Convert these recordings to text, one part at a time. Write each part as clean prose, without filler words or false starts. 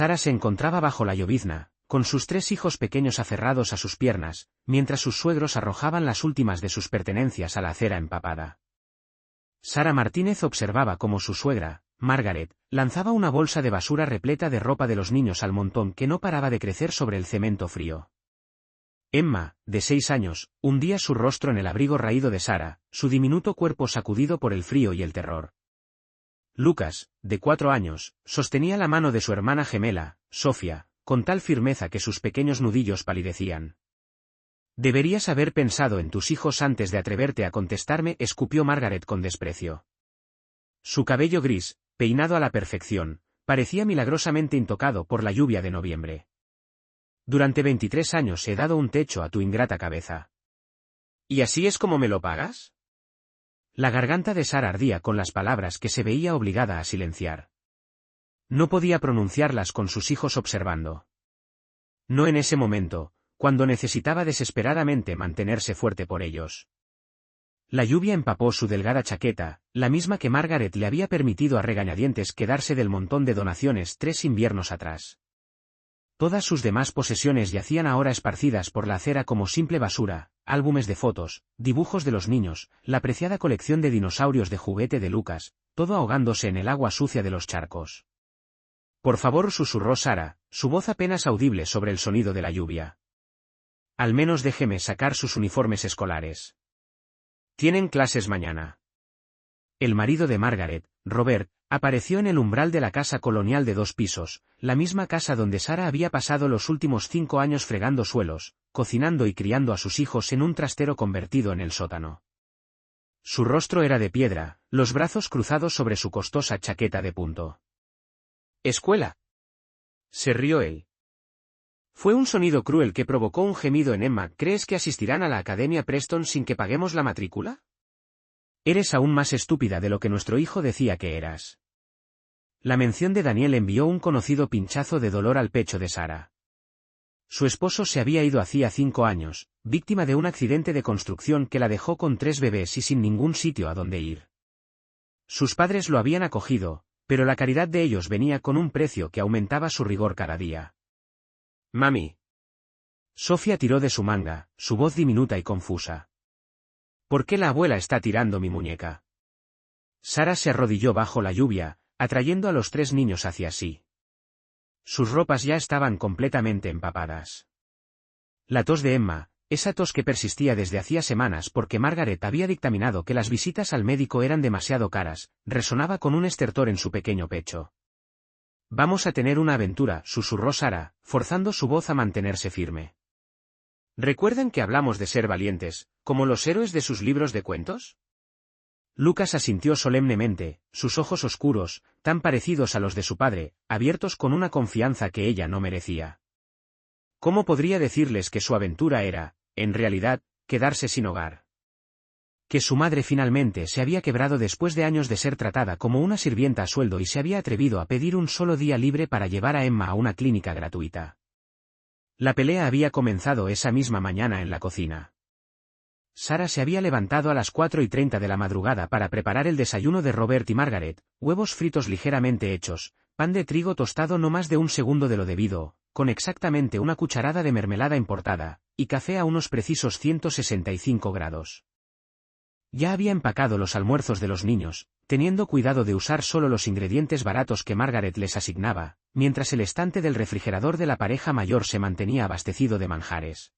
Sara se encontraba bajo la llovizna, con sus 3 hijos pequeños aferrados a sus piernas, mientras sus suegros arrojaban las últimas de sus pertenencias a la acera empapada. Sara Martínez observaba cómo su suegra, Margaret, lanzaba una bolsa de basura repleta de ropa de los niños al montón que no paraba de crecer sobre el cemento frío. Emma, de 6 años, hundía su rostro en el abrigo raído de Sara, su diminuto cuerpo sacudido por el frío y el terror. Lucas, de 4 años, sostenía la mano de su hermana gemela, Sofía, con tal firmeza que sus pequeños nudillos palidecían. «Deberías haber pensado en tus hijos antes de atreverte a contestarme», escupió Margaret con desprecio. Su cabello gris, peinado a la perfección, parecía milagrosamente intocado por la lluvia de noviembre. «Durante 23 años he dado un techo a tu ingrata cabeza. ¿Y así es como me lo pagas?». La garganta de Sara ardía con las palabras que se veía obligada a silenciar. No podía pronunciarlas con sus hijos observando. No en ese momento, cuando necesitaba desesperadamente mantenerse fuerte por ellos. La lluvia empapó su delgada chaqueta, la misma que Margaret le había permitido a regañadientes quedarse del montón de donaciones 3 inviernos atrás. Todas sus demás posesiones yacían ahora esparcidas por la acera como simple basura, álbumes de fotos, dibujos de los niños, la preciada colección de dinosaurios de juguete de Lucas, todo ahogándose en el agua sucia de los charcos. «Por favor», susurró Sara, su voz apenas audible sobre el sonido de la lluvia. «Al menos déjeme sacar sus uniformes escolares. Tienen clases mañana». El marido de Margaret, Robert, apareció en el umbral de la casa colonial de 2 pisos, la misma casa donde Sara había pasado los últimos 5 años fregando suelos, cocinando y criando a sus hijos en un trastero convertido en el sótano. Su rostro era de piedra, los brazos cruzados sobre su costosa chaqueta de punto. «¿Escuela?», se rió él. Fue un sonido cruel que provocó un gemido en Emma. «¿Crees que asistirán a la Academia Preston sin que paguemos la matrícula? Eres aún más estúpida de lo que nuestro hijo decía que eras». La mención de Daniel envió un conocido pinchazo de dolor al pecho de Sara. Su esposo se había ido hacía 5 años, víctima de un accidente de construcción que la dejó con 3 bebés y sin ningún sitio a donde ir. Sus padres lo habían acogido, pero la caridad de ellos venía con un precio que aumentaba su rigor cada día. «Mami». Sofía tiró de su manga, su voz diminuta y confusa. «¿Por qué la abuela está tirando mi muñeca?». Sara se arrodilló bajo la lluvia, atrayendo a los 3 niños hacia sí. Sus ropas ya estaban completamente empapadas. La tos de Emma, esa tos que persistía desde hacía semanas porque Margaret había dictaminado que las visitas al médico eran demasiado caras, resonaba con un estertor en su pequeño pecho. «Vamos a tener una aventura», susurró Sara, forzando su voz a mantenerse firme. «¿Recuerdan que hablamos de ser valientes, como los héroes de sus libros de cuentos?». Lucas asintió solemnemente, sus ojos oscuros, tan parecidos a los de su padre, abiertos con una confianza que ella no merecía. ¿Cómo podría decirles que su aventura era, en realidad, quedarse sin hogar? Que su madre finalmente se había quebrado después de años de ser tratada como una sirvienta a sueldo y se había atrevido a pedir un solo día libre para llevar a Emma a una clínica gratuita. La pelea había comenzado esa misma mañana en la cocina. Sara se había levantado a las 4:30 de la madrugada para preparar el desayuno de Robert y Margaret, huevos fritos ligeramente hechos, pan de trigo tostado no más de un segundo de lo debido, con exactamente una cucharada de mermelada importada, y café a unos precisos 165 grados. Ya había empacado los almuerzos de los niños, teniendo cuidado de usar solo los ingredientes baratos que Margaret les asignaba, mientras el estante del refrigerador de la pareja mayor se mantenía abastecido de manjares.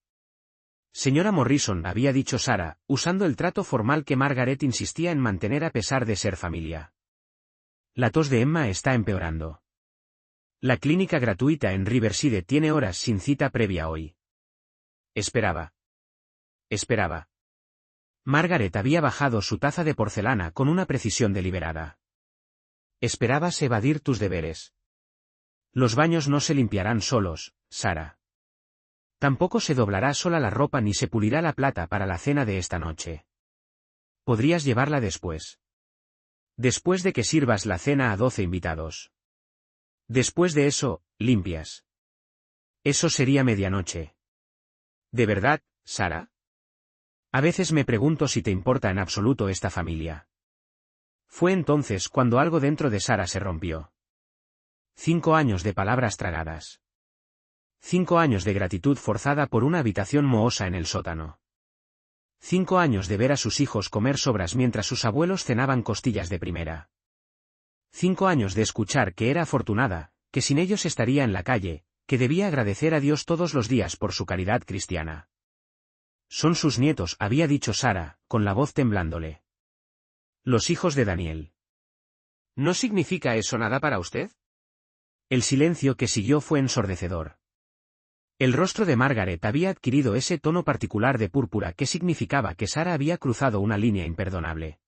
«Señora Morrison», había dicho Sara, usando el trato formal que Margaret insistía en mantener a pesar de ser familia. «La tos de Emma está empeorando. La clínica gratuita en Riverside tiene horas sin cita previa hoy». Esperaba. Margaret había bajado su taza de porcelana con una precisión deliberada. «Esperabas evadir tus deberes. Los baños no se limpiarán solos, Sara. Tampoco se doblará sola la ropa ni se pulirá la plata para la cena de esta noche. Podrías llevarla después. Después de que sirvas la cena a 12 invitados. Después de eso, limpias. Eso sería medianoche». «¿De verdad, Sara? A veces me pregunto si te importa en absoluto esta familia». Fue entonces cuando algo dentro de Sara se rompió. 5 años de palabras tragadas. 5 años de gratitud forzada por una habitación mohosa en el sótano. 5 años de ver a sus hijos comer sobras mientras sus abuelos cenaban costillas de primera. 5 años de escuchar que era afortunada, que sin ellos estaría en la calle, que debía agradecer a Dios todos los días por su caridad cristiana. Son sus nietos, había dicho Sara, con la voz temblándole. Los hijos de Daniel. ¿No significa eso nada para usted? El silencio que siguió fue ensordecedor. El rostro de Margaret había adquirido ese tono particular de púrpura que significaba que Sara había cruzado una línea imperdonable.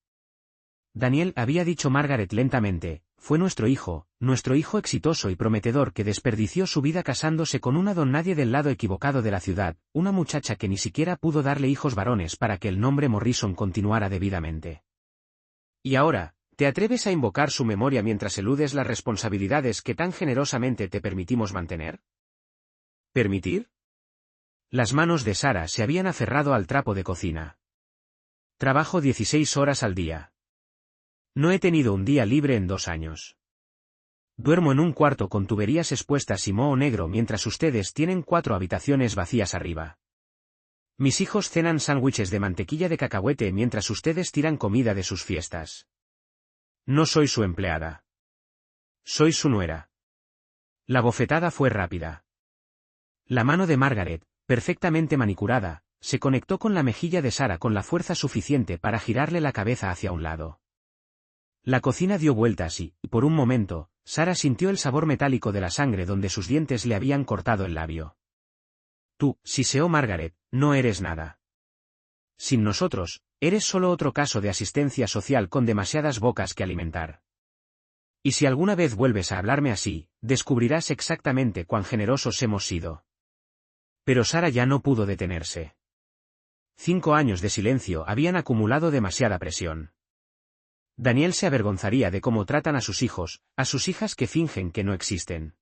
Daniel, había dicho Margaret lentamente, fue nuestro hijo exitoso y prometedor que desperdició su vida casándose con una don nadie del lado equivocado de la ciudad, una muchacha que ni siquiera pudo darle hijos varones para que el nombre Morrison continuara debidamente. Y ahora, ¿te atreves a invocar su memoria mientras eludes las responsabilidades que tan generosamente te permitimos mantener? ¿Permitir? Las manos de Sara se habían aferrado al trapo de cocina. Trabajo 16 horas al día. No he tenido un día libre en 2 años. Duermo en un cuarto con tuberías expuestas y moho negro mientras ustedes tienen 4 habitaciones vacías arriba. Mis hijos cenan sándwiches de mantequilla de cacahuete mientras ustedes tiran comida de sus fiestas. No soy su empleada. Soy su nuera. La bofetada fue rápida. La mano de Margaret, perfectamente manicurada, se conectó con la mejilla de Sara con la fuerza suficiente para girarle la cabeza hacia un lado. La cocina dio vueltas y, por un momento, Sara sintió el sabor metálico de la sangre donde sus dientes le habían cortado el labio. Tú, siseó Margaret, no eres nada. Sin nosotros, eres solo otro caso de asistencia social con demasiadas bocas que alimentar. Y si alguna vez vuelves a hablarme así, descubrirás exactamente cuán generosos hemos sido. Pero Sara ya no pudo detenerse. 5 años de silencio habían acumulado demasiada presión. Daniel se avergonzaría de cómo tratan a sus hijos, a sus hijas que fingen que no existen.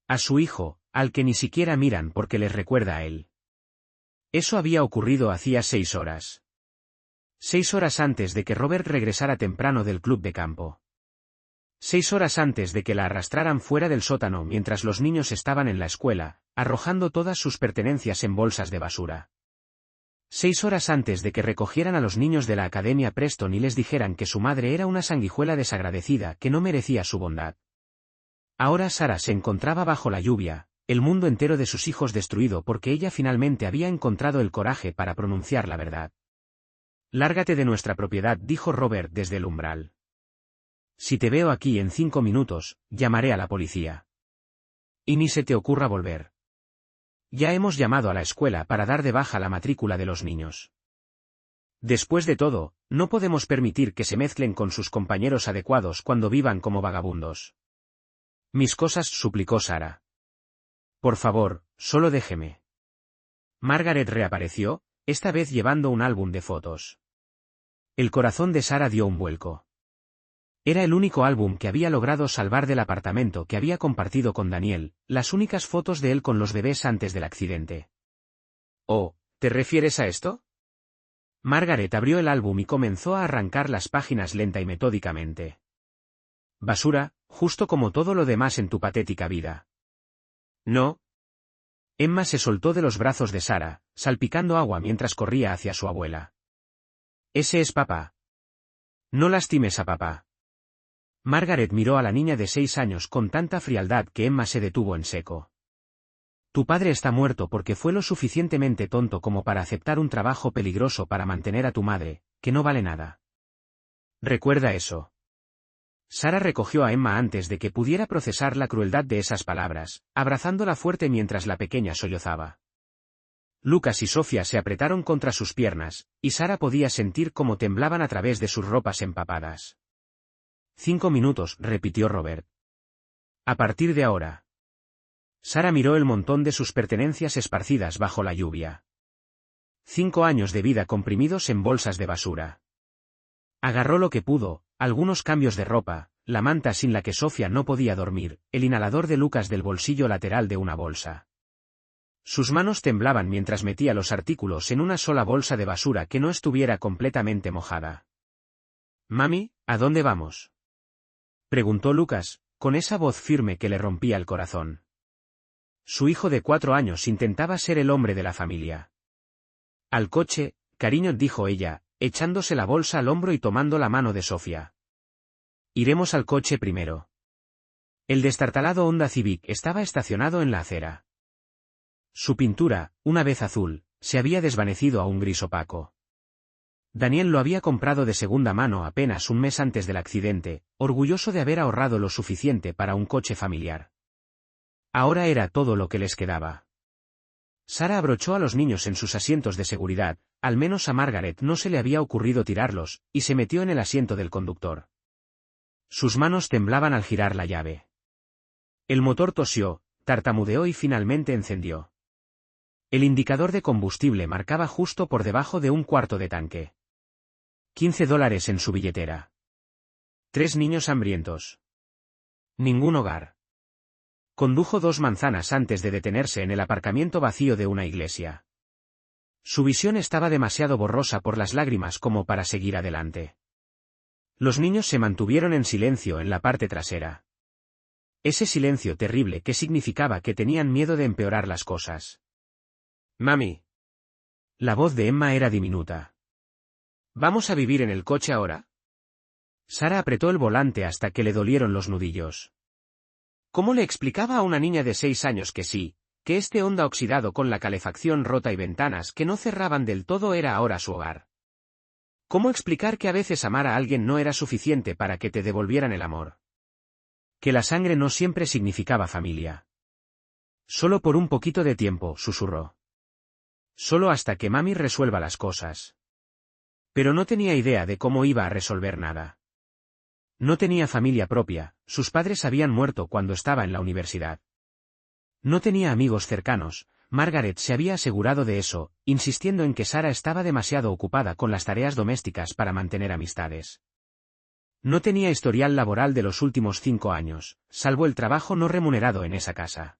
A su hijo, al que ni siquiera miran porque les recuerda a él. Eso había ocurrido hacía 6 horas. 6 horas antes de que Robert regresara temprano del club de campo. 6 horas antes de que la arrastraran fuera del sótano mientras los niños estaban en la escuela, arrojando todas sus pertenencias en bolsas de basura. 6 horas antes de que recogieran a los niños de la Academia Preston y les dijeran que su madre era una sanguijuela desagradecida que no merecía su bondad. Ahora Sara se encontraba bajo la lluvia, el mundo entero de sus hijos destruido porque ella finalmente había encontrado el coraje para pronunciar la verdad. Lárgate de nuestra propiedad, dijo Robert desde el umbral. Si te veo aquí en 5 minutos, llamaré a la policía. Y ni se te ocurra volver. Ya hemos llamado a la escuela para dar de baja la matrícula de los niños. Después de todo, no podemos permitir que se mezclen con sus compañeros adecuados cuando vivan como vagabundos. Mis cosas, suplicó Sara. Por favor, solo déjeme. Margaret reapareció, esta vez llevando un álbum de fotos. El corazón de Sara dio un vuelco. Era el único álbum que había logrado salvar del apartamento que había compartido con Daniel, las únicas fotos de él con los bebés antes del accidente. Oh, ¿te refieres a esto? Margaret abrió el álbum y comenzó a arrancar las páginas lenta y metódicamente. Basura, justo como todo lo demás en tu patética vida. No. Emma se soltó de los brazos de Sara, salpicando agua mientras corría hacia su abuela. Ese es papá. No lastimes a papá. Margaret miró a la niña de 6 años con tanta frialdad que Emma se detuvo en seco. Tu padre está muerto porque fue lo suficientemente tonto como para aceptar un trabajo peligroso para mantener a tu madre, que no vale nada. Recuerda eso. Sara recogió a Emma antes de que pudiera procesar la crueldad de esas palabras, abrazándola fuerte mientras la pequeña sollozaba. Lucas y Sofía se apretaron contra sus piernas, y Sara podía sentir cómo temblaban a través de sus ropas empapadas. 5 minutos, repitió Robert. A partir de ahora. Sara miró el montón de sus pertenencias esparcidas bajo la lluvia. 5 años de vida comprimidos en bolsas de basura. Agarró lo que pudo, algunos cambios de ropa, la manta sin la que Sofía no podía dormir, el inhalador de Lucas del bolsillo lateral de una bolsa. Sus manos temblaban mientras metía los artículos en una sola bolsa de basura que no estuviera completamente mojada. Mami, ¿a dónde vamos? Preguntó Lucas, con esa voz firme que le rompía el corazón. Su hijo de 4 años intentaba ser el hombre de la familia. Al coche, cariño, dijo ella, echándose la bolsa al hombro y tomando la mano de Sofía. Iremos al coche primero. El destartalado Honda Civic estaba estacionado en la acera. Su pintura, una vez azul, se había desvanecido a un gris opaco. Daniel lo había comprado de segunda mano apenas un mes antes del accidente, orgulloso de haber ahorrado lo suficiente para un coche familiar. Ahora era todo lo que les quedaba. Sara abrochó a los niños en sus asientos de seguridad, al menos a Margaret no se le había ocurrido tirarlos, y se metió en el asiento del conductor. Sus manos temblaban al girar la llave. El motor tosió, tartamudeó y finalmente encendió. El indicador de combustible marcaba justo por debajo de un cuarto de tanque. $15 en su billetera. 3 niños hambrientos. Ningún hogar. Condujo 2 manzanas antes de detenerse en el aparcamiento vacío de una iglesia. Su visión estaba demasiado borrosa por las lágrimas como para seguir adelante. Los niños se mantuvieron en silencio en la parte trasera. Ese silencio terrible que significaba que tenían miedo de empeorar las cosas. «Mami». La voz de Emma era diminuta. «¿Vamos a vivir en el coche ahora?» Sara apretó el volante hasta que le dolieron los nudillos. ¿Cómo le explicaba a una niña de 6 años que sí, que este Honda oxidado con la calefacción rota y ventanas que no cerraban del todo era ahora su hogar? ¿Cómo explicar que a veces amar a alguien no era suficiente para que te devolvieran el amor? Que la sangre no siempre significaba familia. Solo por un poquito de tiempo, susurró. Solo hasta que mami resuelva las cosas. Pero no tenía idea de cómo iba a resolver nada. No tenía familia propia, sus padres habían muerto cuando estaba en la universidad. No tenía amigos cercanos, Margaret se había asegurado de eso, insistiendo en que Sara estaba demasiado ocupada con las tareas domésticas para mantener amistades. No tenía historial laboral de los últimos 5 años, salvo el trabajo no remunerado en esa casa.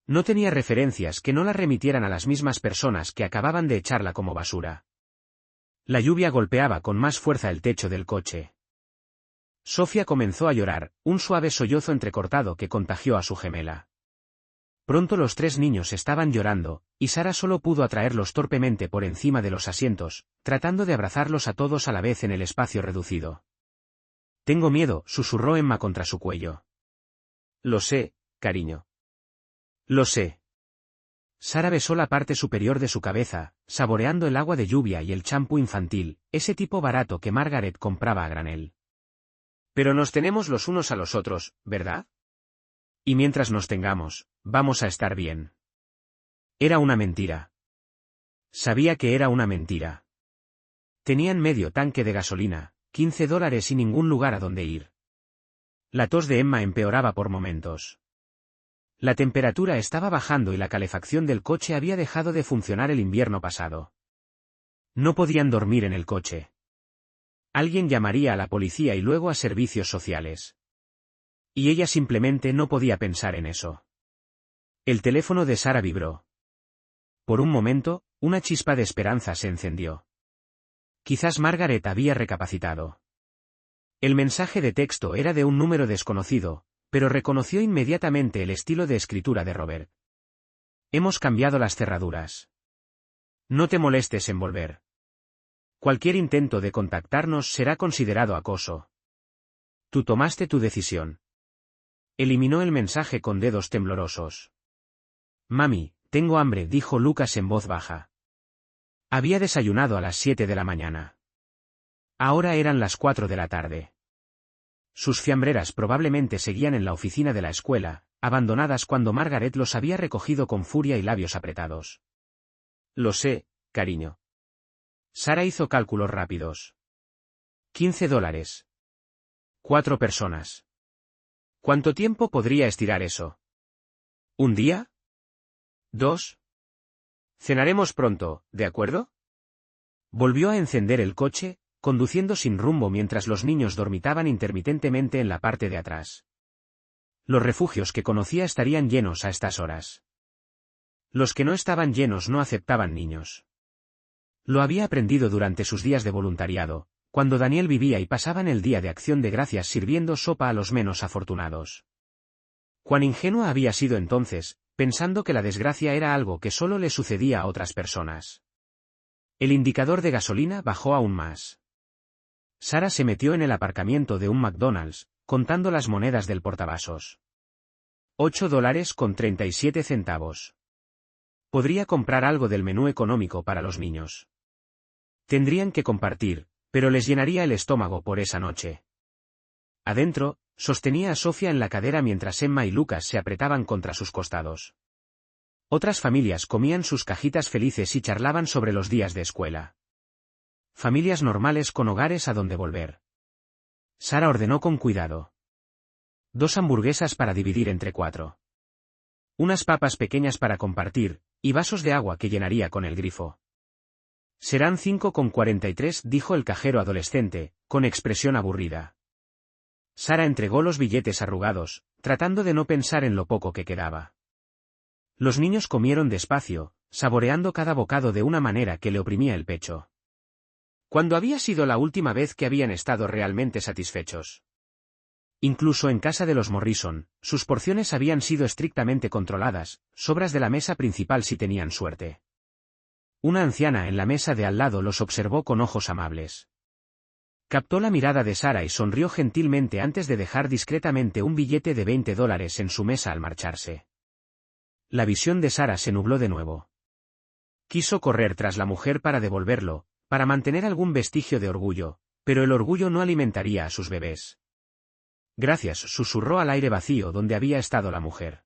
No tenía referencias que no la remitieran a las mismas personas que acababan de echarla como basura. La lluvia golpeaba con más fuerza el techo del coche. Sofía comenzó a llorar, un suave sollozo entrecortado que contagió a su gemela. Pronto los 3 niños estaban llorando, y Sara solo pudo atraerlos torpemente por encima de los asientos, tratando de abrazarlos a todos a la vez en el espacio reducido. «Tengo miedo», susurró Emma contra su cuello. «Lo sé, cariño. Lo sé». Sara besó la parte superior de su cabeza, saboreando el agua de lluvia y el champú infantil, ese tipo barato que Margaret compraba a granel. «Pero nos tenemos los unos a los otros, ¿verdad? Y mientras nos tengamos, vamos a estar bien». Era una mentira. Sabía que era una mentira. Tenían medio tanque de gasolina, $15 y ningún lugar a donde ir. La tos de Emma empeoraba por momentos. La temperatura estaba bajando y la calefacción del coche había dejado de funcionar el invierno pasado. No podían dormir en el coche. Alguien llamaría a la policía y luego a servicios sociales. Y ella simplemente no podía pensar en eso. El teléfono de Sara vibró. Por un momento, una chispa de esperanza se encendió. Quizás Margaret había recapacitado. El mensaje de texto era de un número desconocido, pero reconoció inmediatamente el estilo de escritura de Robert. «Hemos cambiado las cerraduras. No te molestes en volver. Cualquier intento de contactarnos será considerado acoso. Tú tomaste tu decisión». Eliminó el mensaje con dedos temblorosos. «Mami, tengo hambre», dijo Lucas en voz baja. Había desayunado a las 7 de la mañana. Ahora eran las 4 de la tarde. Sus fiambreras probablemente seguían en la oficina de la escuela, abandonadas cuando Margaret los había recogido con furia y labios apretados. «Lo sé, cariño». Sara hizo cálculos rápidos. $15. 4 personas. ¿Cuánto tiempo podría estirar eso? ¿Un día? ¿2? Cenaremos pronto, ¿de acuerdo? Volvió a encender el coche, conduciendo sin rumbo mientras los niños dormitaban intermitentemente en la parte de atrás. Los refugios que conocía estarían llenos a estas horas. Los que no estaban llenos no aceptaban niños. Lo había aprendido durante sus días de voluntariado, cuando Daniel vivía y pasaban el día de Acción de Gracias sirviendo sopa a los menos afortunados. Cuán ingenua había sido entonces, pensando que la desgracia era algo que solo le sucedía a otras personas. El indicador de gasolina bajó aún más. Sara se metió en el aparcamiento de un McDonald's, contando las monedas del portavasos. $8.37. Podría comprar algo del menú económico para los niños. Tendrían que compartir, pero les llenaría el estómago por esa noche. Adentro, sostenía a Sofía en la cadera mientras Emma y Lucas se apretaban contra sus costados. Otras familias comían sus cajitas felices y charlaban sobre los días de escuela. Familias normales con hogares a donde volver. Sara ordenó con cuidado. 2 hamburguesas para dividir entre 4. Unas papas pequeñas para compartir, y vasos de agua que llenaría con el grifo. Serán 5,43, dijo el cajero adolescente, con expresión aburrida. Sara entregó los billetes arrugados, tratando de no pensar en lo poco que quedaba. Los niños comieron despacio, saboreando cada bocado de una manera que le oprimía el pecho. ¿Cuándo había sido la última vez que habían estado realmente satisfechos? Incluso en casa de los Morrison, sus porciones habían sido estrictamente controladas, sobras de la mesa principal si tenían suerte. Una anciana en la mesa de al lado los observó con ojos amables. Captó la mirada de Sara y sonrió gentilmente antes de dejar discretamente un billete de $20 en su mesa al marcharse. La visión de Sara se nubló de nuevo. Quiso correr tras la mujer para devolverlo, para mantener algún vestigio de orgullo, pero el orgullo no alimentaría a sus bebés. Gracias, susurró al aire vacío donde había estado la mujer.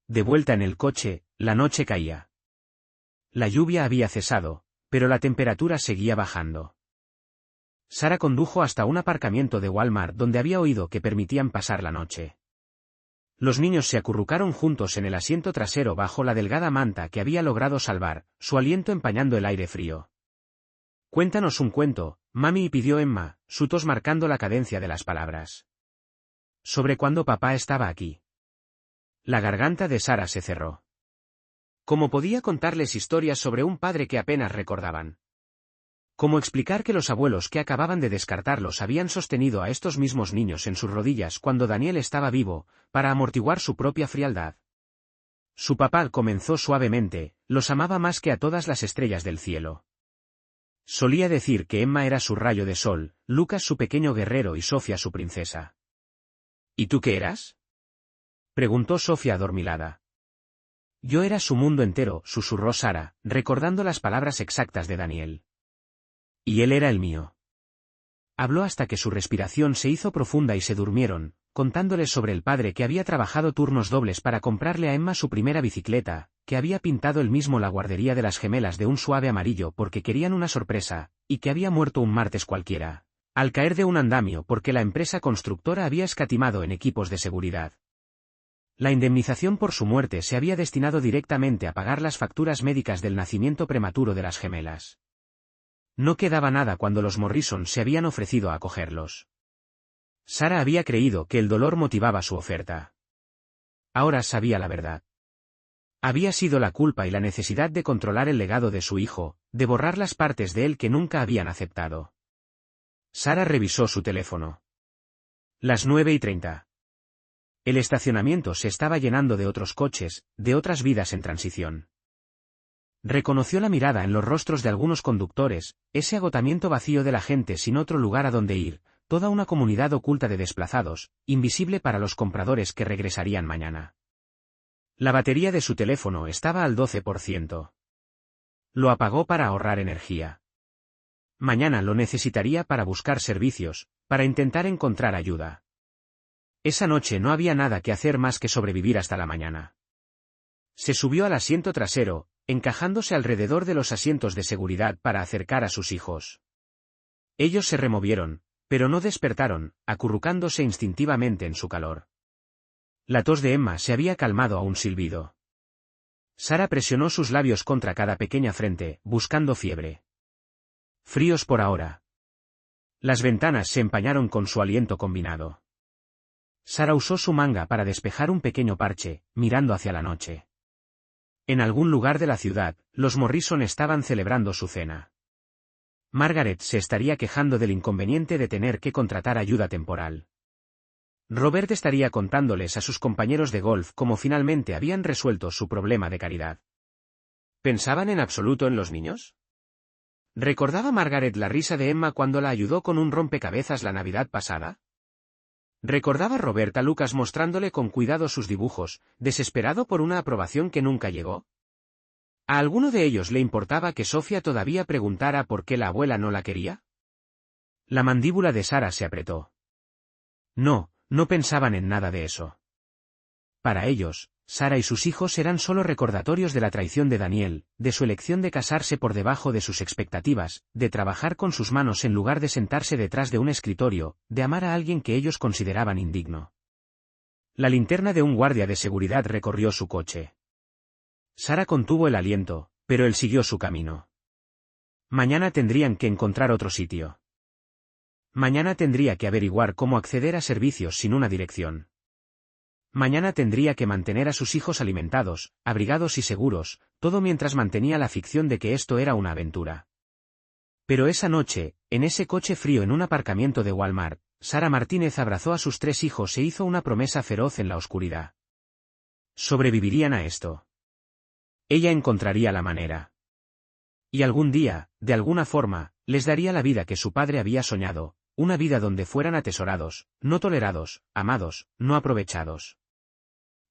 De vuelta en el coche, la noche caía. La lluvia había cesado, pero la temperatura seguía bajando. Sara condujo hasta un aparcamiento de Walmart donde había oído que permitían pasar la noche. Los niños se acurrucaron juntos en el asiento trasero bajo la delgada manta que había logrado salvar, su aliento empañando el aire frío. Cuéntanos un cuento, mami, pidió Emma, su tos marcando la cadencia de las palabras. ¿Sobre cuándo papá estaba aquí? La garganta de Sara se cerró. ¿Cómo podía contarles historias sobre un padre que apenas recordaban? ¿Cómo explicar que los abuelos que acababan de descartarlos habían sostenido a estos mismos niños en sus rodillas cuando Daniel estaba vivo, para amortiguar su propia frialdad? Su papá, comenzó suavemente, los amaba más que a todas las estrellas del cielo. Solía decir que Emma era su rayo de sol, Lucas su pequeño guerrero y Sofía su princesa. ¿Y tú qué eras? Preguntó Sofía adormilada. Yo era su mundo entero, susurró Sara, recordando las palabras exactas de Daniel. Y él era el mío. Habló hasta que su respiración se hizo profunda y se durmieron, contándoles sobre el padre que había trabajado turnos dobles para comprarle a Emma su primera bicicleta, que había pintado él mismo la guardería de las gemelas de un suave amarillo porque querían una sorpresa, y que había muerto un martes cualquiera, al caer de un andamio porque la empresa constructora había escatimado en equipos de seguridad. La indemnización por su muerte se había destinado directamente a pagar las facturas médicas del nacimiento prematuro de las gemelas. No quedaba nada cuando los Morrison se habían ofrecido a acogerlos. Sara había creído que el dolor motivaba su oferta. Ahora sabía la verdad. Había sido la culpa y la necesidad de controlar el legado de su hijo, de borrar las partes de él que nunca habían aceptado. Sara revisó su teléfono. Las 9:30. El estacionamiento se estaba llenando de otros coches, de otras vidas en transición. Reconoció la mirada en los rostros de algunos conductores, ese agotamiento vacío de la gente sin otro lugar a donde ir, toda una comunidad oculta de desplazados, invisible para los compradores que regresarían mañana. La batería de su teléfono estaba al 12%. Lo apagó para ahorrar energía. Mañana lo necesitaría para buscar servicios, para intentar encontrar ayuda. Esa noche no había nada que hacer más que sobrevivir hasta la mañana. Se subió al asiento trasero, encajándose alrededor de los asientos de seguridad para acercar a sus hijos. Ellos se removieron, pero no despertaron, acurrucándose instintivamente en su calor. La tos de Emma se había calmado a un silbido. Sara presionó sus labios contra cada pequeña frente, buscando fiebre. Fríos por ahora. Las ventanas se empañaron con su aliento combinado. Sara usó su manga para despejar un pequeño parche, mirando hacia la noche. En algún lugar de la ciudad, los Morrison estaban celebrando su cena. Margaret se estaría quejando del inconveniente de tener que contratar ayuda temporal. Robert estaría contándoles a sus compañeros de golf cómo finalmente habían resuelto su problema de caridad. ¿Pensaban en absoluto en los niños? ¿Recordaba Margaret la risa de Emma cuando la ayudó con un rompecabezas la Navidad pasada? ¿Recordaba Robert a Lucas mostrándole con cuidado sus dibujos, desesperado por una aprobación que nunca llegó? ¿A alguno de ellos le importaba que Sofía todavía preguntara por qué la abuela no la quería? La mandíbula de Sarah se apretó. No, no pensaban en nada de eso. Para ellos, Sarah y sus hijos eran solo recordatorios de la traición de Daniel, de su elección de casarse por debajo de sus expectativas, de trabajar con sus manos en lugar de sentarse detrás de un escritorio, de amar a alguien que ellos consideraban indigno. La linterna de un guardia de seguridad recorrió su coche. Sarah contuvo el aliento, pero él siguió su camino. Mañana tendrían que encontrar otro sitio. Mañana tendría que averiguar cómo acceder a servicios sin una dirección. Mañana tendría que mantener a sus hijos alimentados, abrigados y seguros, todo mientras mantenía la ficción de que esto era una aventura. Pero esa noche, en ese coche frío en un aparcamiento de Walmart, Sarah Martínez abrazó a sus 3 hijos e hizo una promesa feroz en la oscuridad. Sobrevivirían a esto. Ella encontraría la manera. Y algún día, de alguna forma, les daría la vida que su padre había soñado, una vida donde fueran atesorados, no tolerados, amados, no aprovechados.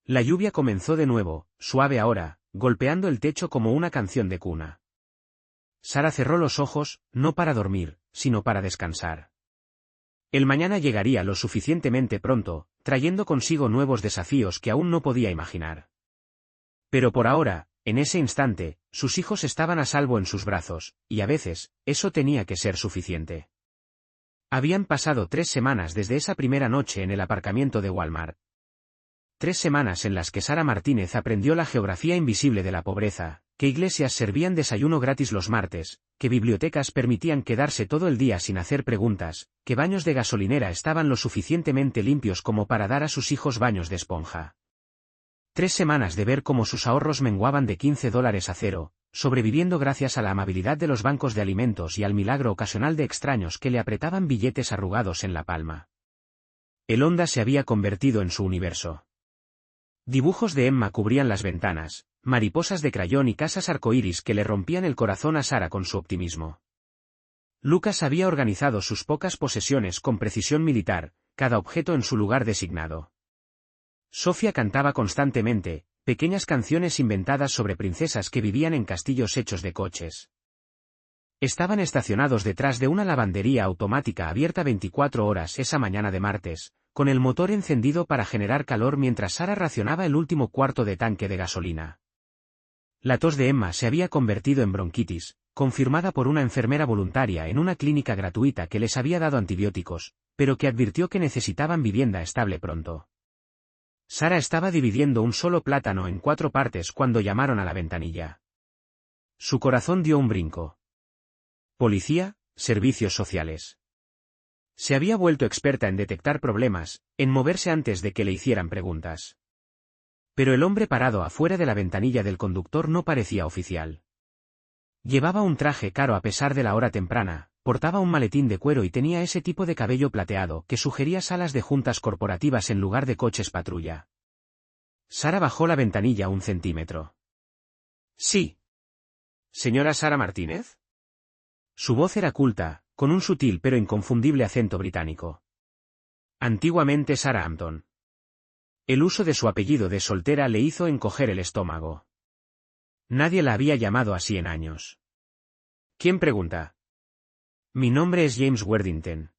La lluvia comenzó de nuevo, suave ahora, golpeando el techo como una canción de cuna. Sarah cerró los ojos, no para dormir, sino para descansar. El mañana llegaría lo suficientemente pronto, trayendo consigo nuevos desafíos que aún no podía imaginar. Pero por ahora, en ese instante, sus hijos estaban a salvo en sus brazos, y a veces, eso tenía que ser suficiente. Habían pasado 3 semanas desde esa primera noche en el aparcamiento de Walmart. 3 semanas en las que Sarah Martínez aprendió la geografía invisible de la pobreza, que iglesias servían desayuno gratis los martes, que bibliotecas permitían quedarse todo el día sin hacer preguntas, que baños de gasolinera estaban lo suficientemente limpios como para dar a sus hijos baños de esponja. 3 semanas de ver cómo sus ahorros menguaban de $15 a 0, sobreviviendo gracias a la amabilidad de los bancos de alimentos y al milagro ocasional de extraños que le apretaban billetes arrugados en la palma. El Honda se había convertido en su universo. Dibujos de Emma cubrían las ventanas, mariposas de crayón y casas arcoíris que le rompían el corazón a Sarah con su optimismo. Lucas había organizado sus pocas posesiones con precisión militar, cada objeto en su lugar designado. Sofía cantaba constantemente, pequeñas canciones inventadas sobre princesas que vivían en castillos hechos de coches. Estaban estacionados detrás de una lavandería automática abierta 24 horas esa mañana de martes, con el motor encendido para generar calor mientras Sarah racionaba el último cuarto de tanque de gasolina. La tos de Emma se había convertido en bronquitis, confirmada por una enfermera voluntaria en una clínica gratuita que les había dado antibióticos, pero que advirtió que necesitaban vivienda estable pronto. Sarah estaba dividiendo un solo plátano en 4 partes cuando llamaron a la ventanilla. Su corazón dio un brinco. Policía, servicios sociales. Se había vuelto experta en detectar problemas, en moverse antes de que le hicieran preguntas. Pero el hombre parado afuera de la ventanilla del conductor no parecía oficial. Llevaba un traje caro a pesar de la hora temprana, portaba un maletín de cuero y tenía ese tipo de cabello plateado que sugería salas de juntas corporativas en lugar de coches patrulla. Sarah bajó la ventanilla 1 centímetro. Sí. ¿Señora Sarah Martínez? Su voz era culta, con un sutil pero inconfundible acento británico. Antiguamente Sarah Hampton. El uso de su apellido de soltera le hizo encoger el estómago. Nadie la había llamado así en años. ¿Quién pregunta? Mi nombre es James Worthington.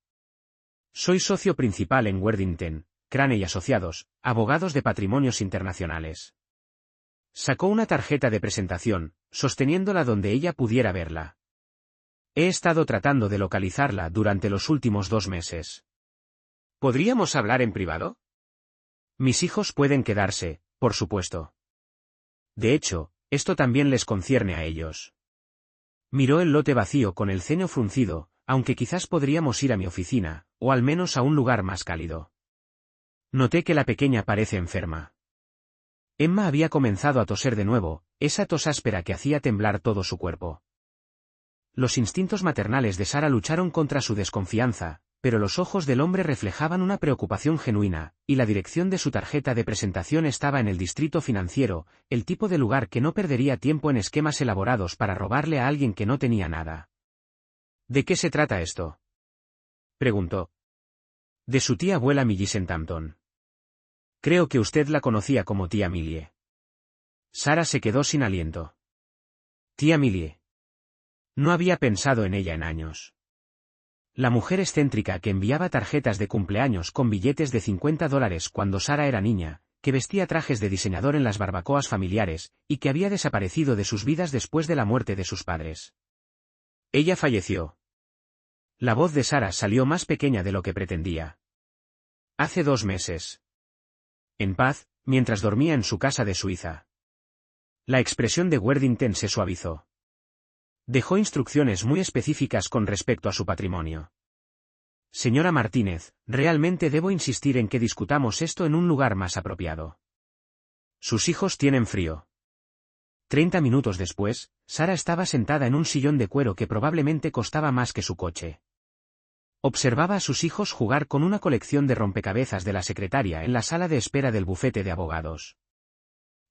Soy socio principal en Worthington, Crane y Asociados, abogados de patrimonios internacionales. Sacó una tarjeta de presentación, sosteniéndola donde ella pudiera verla. He estado tratando de localizarla durante los últimos 2 meses. ¿Podríamos hablar en privado? Mis hijos pueden quedarse, por supuesto. De hecho, esto también les concierne a ellos. Miró el lote vacío con el ceño fruncido, aunque quizás podríamos ir a mi oficina, o al menos a un lugar más cálido. Noté que la pequeña parece enferma. Emma había comenzado a toser de nuevo, esa tos áspera que hacía temblar todo su cuerpo. Los instintos maternales de Sara lucharon contra su desconfianza, pero los ojos del hombre reflejaban una preocupación genuina, y la dirección de su tarjeta de presentación estaba en el distrito financiero, el tipo de lugar que no perdería tiempo en esquemas elaborados para robarle a alguien que no tenía nada. ¿De qué se trata esto?, preguntó. De su tía abuela Millicent Hampton. Creo que usted la conocía como tía Millie. Sara se quedó sin aliento. Tía Millie. No había pensado en ella en años. La mujer excéntrica que enviaba tarjetas de cumpleaños con billetes de $50 cuando Sara era niña, que vestía trajes de diseñador en las barbacoas familiares, y que había desaparecido de sus vidas después de la muerte de sus padres. Ella falleció. La voz de Sara salió más pequeña de lo que pretendía. Hace 2 meses. En paz, mientras dormía en su casa de Suiza. La expresión de Worthington se suavizó. Dejó instrucciones muy específicas con respecto a su patrimonio. Señora Martínez, realmente debo insistir en que discutamos esto en un lugar más apropiado. Sus hijos tienen frío. 30 minutos después, Sara estaba sentada en un sillón de cuero que probablemente costaba más que su coche. Observaba a sus hijos jugar con una colección de rompecabezas de la secretaria en la sala de espera del bufete de abogados.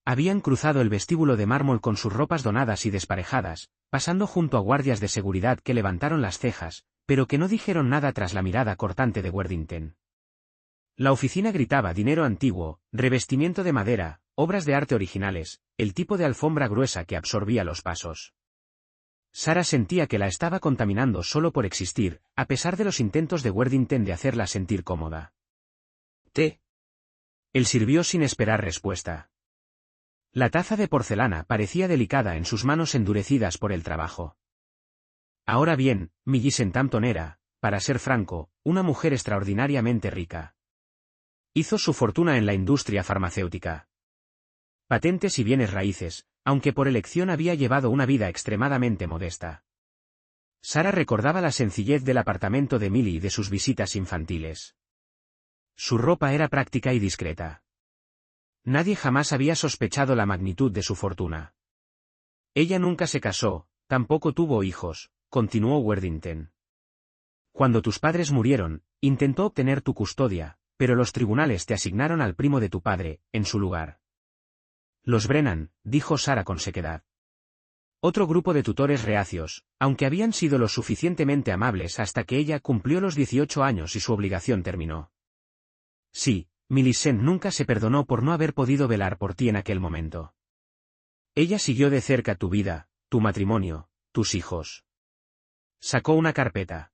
Habían cruzado el vestíbulo de mármol con sus ropas donadas y desparejadas, pasando junto a guardias de seguridad que levantaron las cejas, pero que no dijeron nada tras la mirada cortante de Worthington. La oficina gritaba dinero antiguo, revestimiento de madera, obras de arte originales, el tipo de alfombra gruesa que absorbía los pasos. Sara sentía que la estaba contaminando solo por existir, a pesar de los intentos de Worthington de hacerla sentir cómoda. ¿Té? Él sirvió sin esperar respuesta. La taza de porcelana parecía delicada en sus manos endurecidas por el trabajo. Ahora bien, Millicent Hampton era, para ser franco, una mujer extraordinariamente rica. Hizo su fortuna en la industria farmacéutica. Patentes y bienes raíces, aunque por elección había llevado una vida extremadamente modesta. Sara recordaba la sencillez del apartamento de Millie y de sus visitas infantiles. Su ropa era práctica y discreta. Nadie jamás había sospechado la magnitud de su fortuna. Ella nunca se casó, tampoco tuvo hijos, continuó Worthington. Cuando tus padres murieron, intentó obtener tu custodia, pero los tribunales te asignaron al primo de tu padre, en su lugar. Los Brennan, dijo Sara con sequedad. Otro grupo de tutores reacios, aunque habían sido lo suficientemente amables hasta que ella cumplió los 18 años y su obligación terminó. Sí, Millicent nunca se perdonó por no haber podido velar por ti en aquel momento. Ella siguió de cerca tu vida, tu matrimonio, tus hijos. Sacó una carpeta.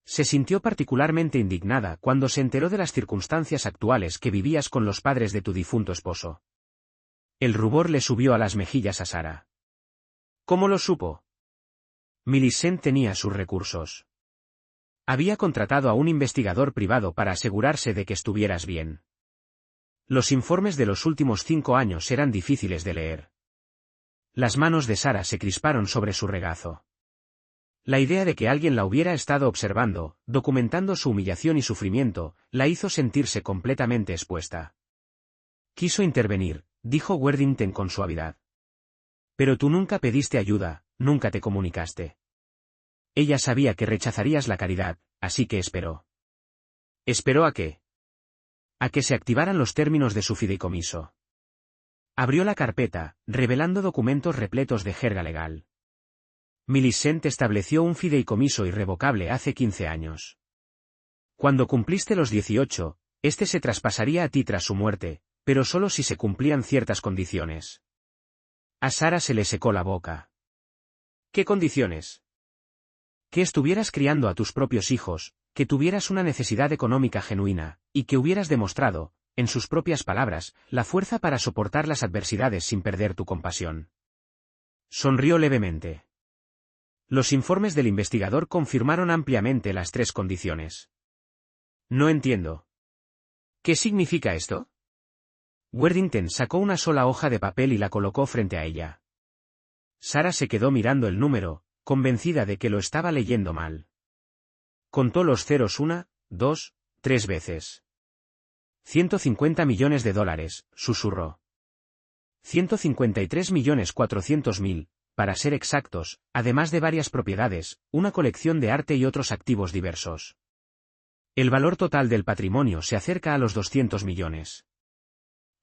Se sintió particularmente indignada cuando se enteró de las circunstancias actuales que vivías con los padres de tu difunto esposo. El rubor le subió a las mejillas a Sara. ¿Cómo lo supo? Millicent tenía sus recursos. Había contratado a un investigador privado para asegurarse de que estuvieras bien. Los informes de los últimos 5 años eran difíciles de leer. Las manos de Sara se crisparon sobre su regazo. La idea de que alguien la hubiera estado observando, documentando su humillación y sufrimiento, la hizo sentirse completamente expuesta. Quiso intervenir, dijo Worthington con suavidad. Pero tú nunca pediste ayuda, nunca te comunicaste. Ella sabía que rechazarías la caridad, así que esperó. ¿Esperó a qué? A que se activaran los términos de su fideicomiso. Abrió la carpeta, revelando documentos repletos de jerga legal. Millicent estableció un fideicomiso irrevocable hace 15 años. Cuando cumpliste los 18, este se traspasaría a ti tras su muerte, pero solo si se cumplían ciertas condiciones. A Sara se le secó la boca. ¿Qué condiciones? Que estuvieras criando a tus propios hijos, que tuvieras una necesidad económica genuina, y que hubieras demostrado, en sus propias palabras, la fuerza para soportar las adversidades sin perder tu compasión. Sonrió levemente. Los informes del investigador confirmaron ampliamente las 3 condiciones. No entiendo. ¿Qué significa esto? Worthington sacó una sola hoja de papel y la colocó frente a ella. Sara se quedó mirando el número, convencida de que lo estaba leyendo mal. Contó los ceros 1, 2, 3 veces. $150 millones, susurró. 153.400.000, para ser exactos, además de varias propiedades, una colección de arte y otros activos diversos. El valor total del patrimonio se acerca a los 200 millones.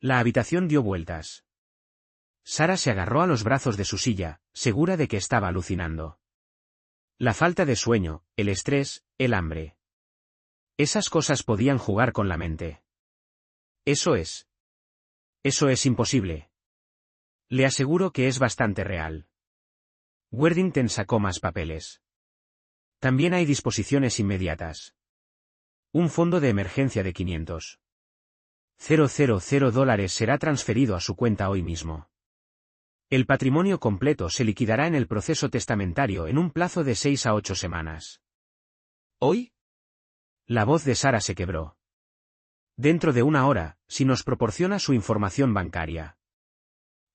La habitación dio vueltas. Sara se agarró a los brazos de su silla, segura de que estaba alucinando. La falta de sueño, el estrés, el hambre. Esas cosas podían jugar con la mente. Eso es imposible. Le aseguro que es bastante real. Worthington sacó más papeles. También hay disposiciones inmediatas. Un fondo de emergencia de $500,000 será transferido a su cuenta hoy mismo. El patrimonio completo se liquidará en el proceso testamentario en un plazo de 6 a 8 semanas. ¿Hoy? La voz de Sara se quebró. Dentro de una hora, si nos proporciona su información bancaria.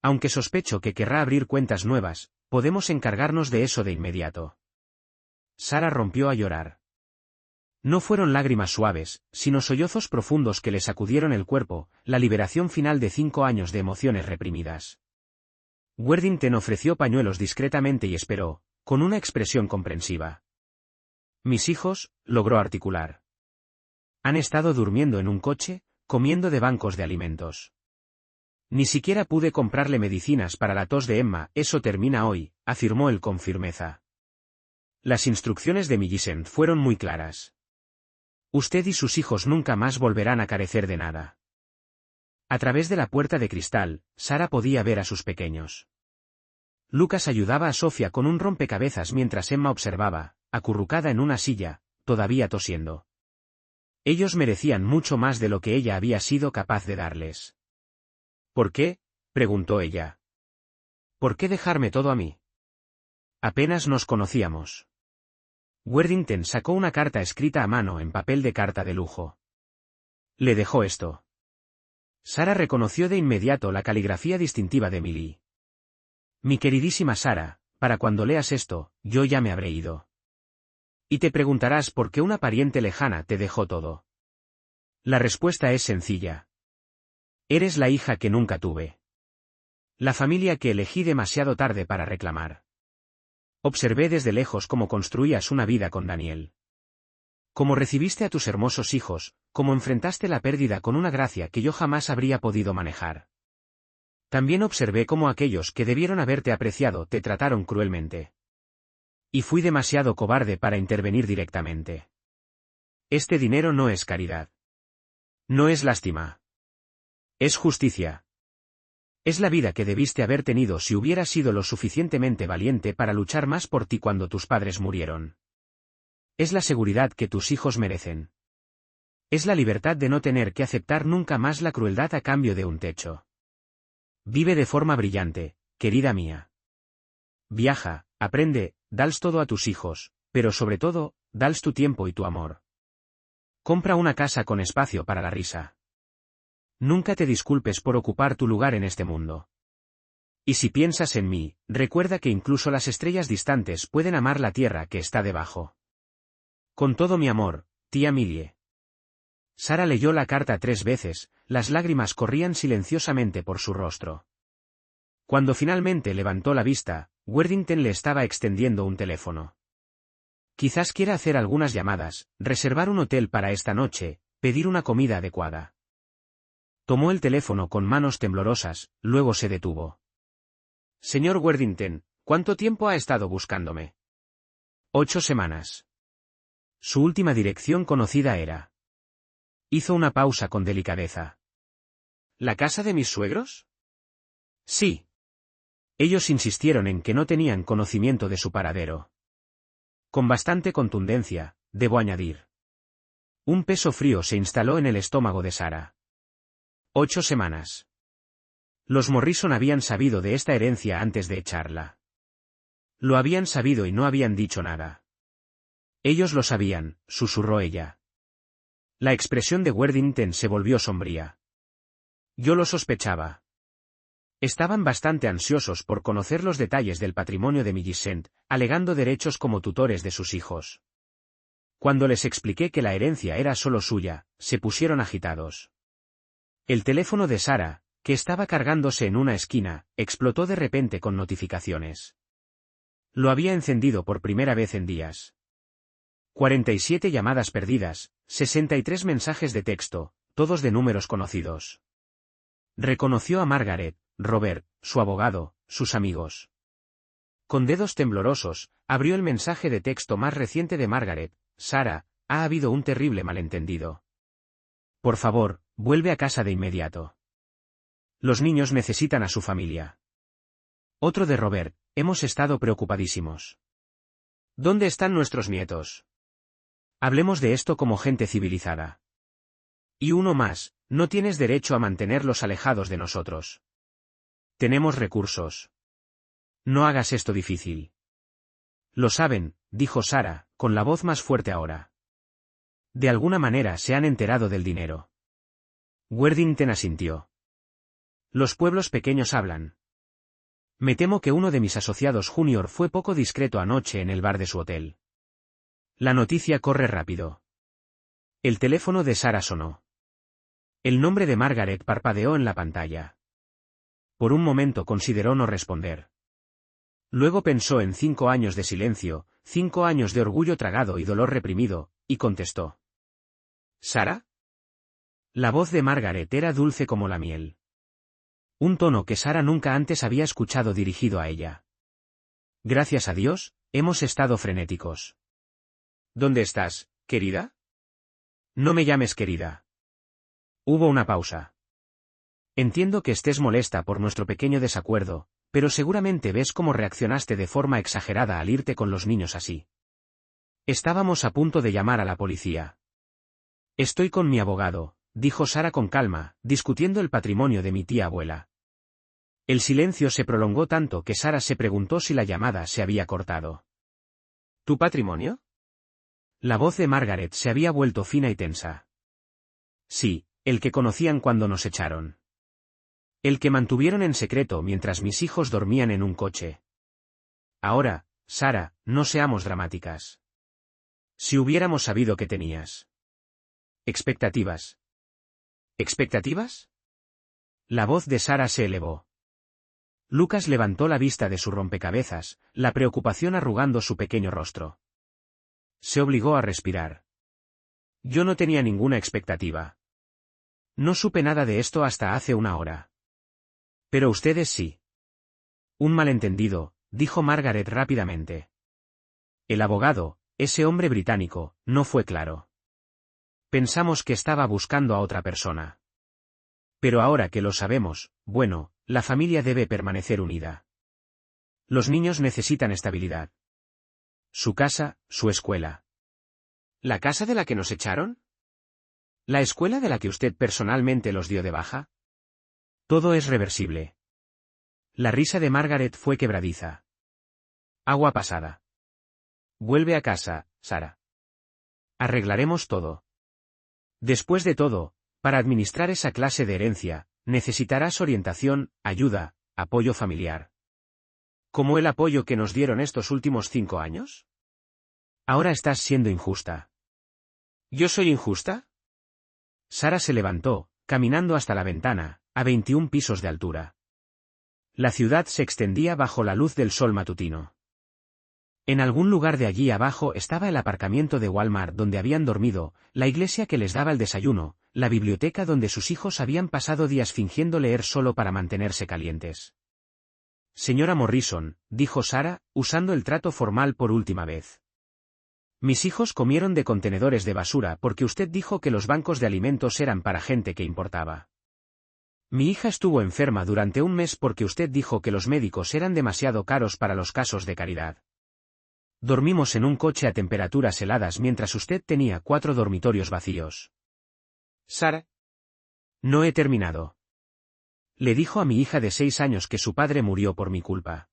Aunque sospecho que querrá abrir cuentas nuevas, podemos encargarnos de eso de inmediato. Sara rompió a llorar. No fueron lágrimas suaves, sino sollozos profundos que le sacudieron el cuerpo, la liberación final de 5 años de emociones reprimidas. Worthington ofreció pañuelos discretamente y esperó, con una expresión comprensiva. Mis hijos, logró articular. Han estado durmiendo en un coche, comiendo de bancos de alimentos. Ni siquiera pude comprarle medicinas para la tos de Emma, eso termina hoy, afirmó él con firmeza. Las instrucciones de Millicent fueron muy claras. Usted y sus hijos nunca más volverán a carecer de nada. A través de la puerta de cristal, Sara podía ver a sus pequeños. Lucas ayudaba a Sofía con un rompecabezas mientras Emma observaba, acurrucada en una silla, todavía tosiendo. Ellos merecían mucho más de lo que ella había sido capaz de darles. ¿Por qué?, preguntó ella. ¿Por qué dejarme todo a mí? Apenas nos conocíamos. Worthington sacó una carta escrita a mano en papel de carta de lujo. Le dejó esto. Sara reconoció de inmediato la caligrafía distintiva de Millie. Mi queridísima Sara, para cuando leas esto, yo ya me habré ido. Y te preguntarás por qué una pariente lejana te dejó todo. La respuesta es sencilla. Eres la hija que nunca tuve. La familia que elegí demasiado tarde para reclamar. Observé desde lejos cómo construías una vida con Daniel. Cómo recibiste a tus hermosos hijos, cómo enfrentaste la pérdida con una gracia que yo jamás habría podido manejar. También observé cómo aquellos que debieron haberte apreciado te trataron cruelmente. Y fui demasiado cobarde para intervenir directamente. Este dinero no es caridad. No es lástima. Es justicia. Es la vida que debiste haber tenido si hubieras sido lo suficientemente valiente para luchar más por ti cuando tus padres murieron. Es la seguridad que tus hijos merecen. Es la libertad de no tener que aceptar nunca más la crueldad a cambio de un techo. Vive de forma brillante, querida mía. Viaja, aprende, dals todo a tus hijos, pero sobre todo, dals tu tiempo y tu amor. Compra una casa con espacio para la risa. Nunca te disculpes por ocupar tu lugar en este mundo. Y si piensas en mí, recuerda que incluso las estrellas distantes pueden amar la tierra que está debajo. Con todo mi amor, tía Millie. Sara leyó la carta 3 veces, las lágrimas corrían silenciosamente por su rostro. Cuando finalmente levantó la vista, Worthington le estaba extendiendo un teléfono. Quizás quiera hacer algunas llamadas, reservar un hotel para esta noche, pedir una comida adecuada. Tomó el teléfono con manos temblorosas, luego se detuvo. Señor Worthington, ¿cuánto tiempo ha estado buscándome? 8 semanas. Su última dirección conocida era. Hizo una pausa con delicadeza. ¿La casa de mis suegros? Sí. Ellos insistieron en que no tenían conocimiento de su paradero. Con bastante contundencia, debo añadir. Un peso frío se instaló en el estómago de Sara. 8 semanas. Los Morrison habían sabido de esta herencia antes de echarla. Lo habían sabido y no habían dicho nada. Ellos lo sabían, susurró ella. La expresión de Worthington se volvió sombría. Yo lo sospechaba. Estaban bastante ansiosos por conocer los detalles del patrimonio de Millicent, alegando derechos como tutores de sus hijos. Cuando les expliqué que la herencia era solo suya, se pusieron agitados. El teléfono de Sara, que estaba cargándose en una esquina, explotó de repente con notificaciones. Lo había encendido por primera vez en días. 47 llamadas perdidas, 63 mensajes de texto, todos de números conocidos. Reconoció a Margaret, Robert, su abogado, sus amigos. Con dedos temblorosos, abrió el mensaje de texto más reciente de Margaret. Sarah, ha habido un terrible malentendido. Por favor, vuelve a casa de inmediato. Los niños necesitan a su familia. Otro de Robert, hemos estado preocupadísimos. ¿Dónde están nuestros nietos? Hablemos de esto como gente civilizada. Y uno más, no tienes derecho a mantenerlos alejados de nosotros. Tenemos recursos. No hagas esto difícil. Lo saben, dijo Sarah, con la voz más fuerte ahora. De alguna manera se han enterado del dinero. Worthington asintió. Los pueblos pequeños hablan. Me temo que uno de mis asociados junior fue poco discreto anoche en el bar de su hotel. La noticia corre rápido. El teléfono de Sarah sonó. El nombre de Margaret parpadeó en la pantalla. Por un momento consideró no responder. Luego pensó en 5 años de silencio, 5 años de orgullo tragado y dolor reprimido, y contestó. ¿Sarah? La voz de Margaret era dulce como la miel. Un tono que Sarah nunca antes había escuchado dirigido a ella. Gracias a Dios, hemos estado frenéticos. ¿Dónde estás, querida? No me llames querida. Hubo una pausa. Entiendo que estés molesta por nuestro pequeño desacuerdo, pero seguramente ves cómo reaccionaste de forma exagerada al irte con los niños así. Estábamos a punto de llamar a la policía. Estoy con mi abogado, dijo Sarah con calma, discutiendo el patrimonio de mi tía abuela. El silencio se prolongó tanto que Sarah se preguntó si la llamada se había cortado. ¿Tu patrimonio? La voz de Margaret se había vuelto fina y tensa. Sí, el que conocían cuando nos echaron. El que mantuvieron en secreto mientras mis hijos dormían en un coche. Ahora, Sarah, no seamos dramáticas. Si hubiéramos sabido que tenías. Expectativas. ¿Expectativas? La voz de Sarah se elevó. Lucas levantó la vista de su rompecabezas, la preocupación arrugando su pequeño rostro. Se obligó a respirar. Yo no tenía ninguna expectativa. No supe nada de esto hasta hace una hora. Pero ustedes sí. Un malentendido, dijo Margaret rápidamente. El abogado, ese hombre británico, no fue claro. Pensamos que estaba buscando a otra persona. Pero ahora que lo sabemos, bueno, la familia debe permanecer unida. Los niños necesitan estabilidad. Su casa, su escuela. ¿La casa de la que nos echaron? ¿La escuela de la que usted personalmente los dio de baja? Todo es reversible. La risa de Margaret fue quebradiza. Agua pasada. Vuelve a casa, Sarah. Arreglaremos todo. Después de todo, para administrar esa clase de herencia, necesitarás orientación, ayuda, apoyo familiar. ¿Como el apoyo que nos dieron estos últimos 5 años? Ahora estás siendo injusta. ¿Yo soy injusta? Sarah se levantó, caminando hasta la ventana, a 21 pisos de altura. La ciudad se extendía bajo la luz del sol matutino. En algún lugar de allí abajo estaba el aparcamiento de Walmart donde habían dormido, la iglesia que les daba el desayuno, la biblioteca donde sus hijos habían pasado días fingiendo leer solo para mantenerse calientes. Señora Morrison, dijo Sarah, usando el trato formal por última vez. Mis hijos comieron de contenedores de basura porque usted dijo que los bancos de alimentos eran para gente que importaba. Mi hija estuvo enferma durante un mes porque usted dijo que los médicos eran demasiado caros para los casos de caridad. Dormimos en un coche a temperaturas heladas mientras usted tenía 4 dormitorios vacíos. Sarah. No he terminado. Le dijo a mi hija de 6 años que su padre murió por mi culpa.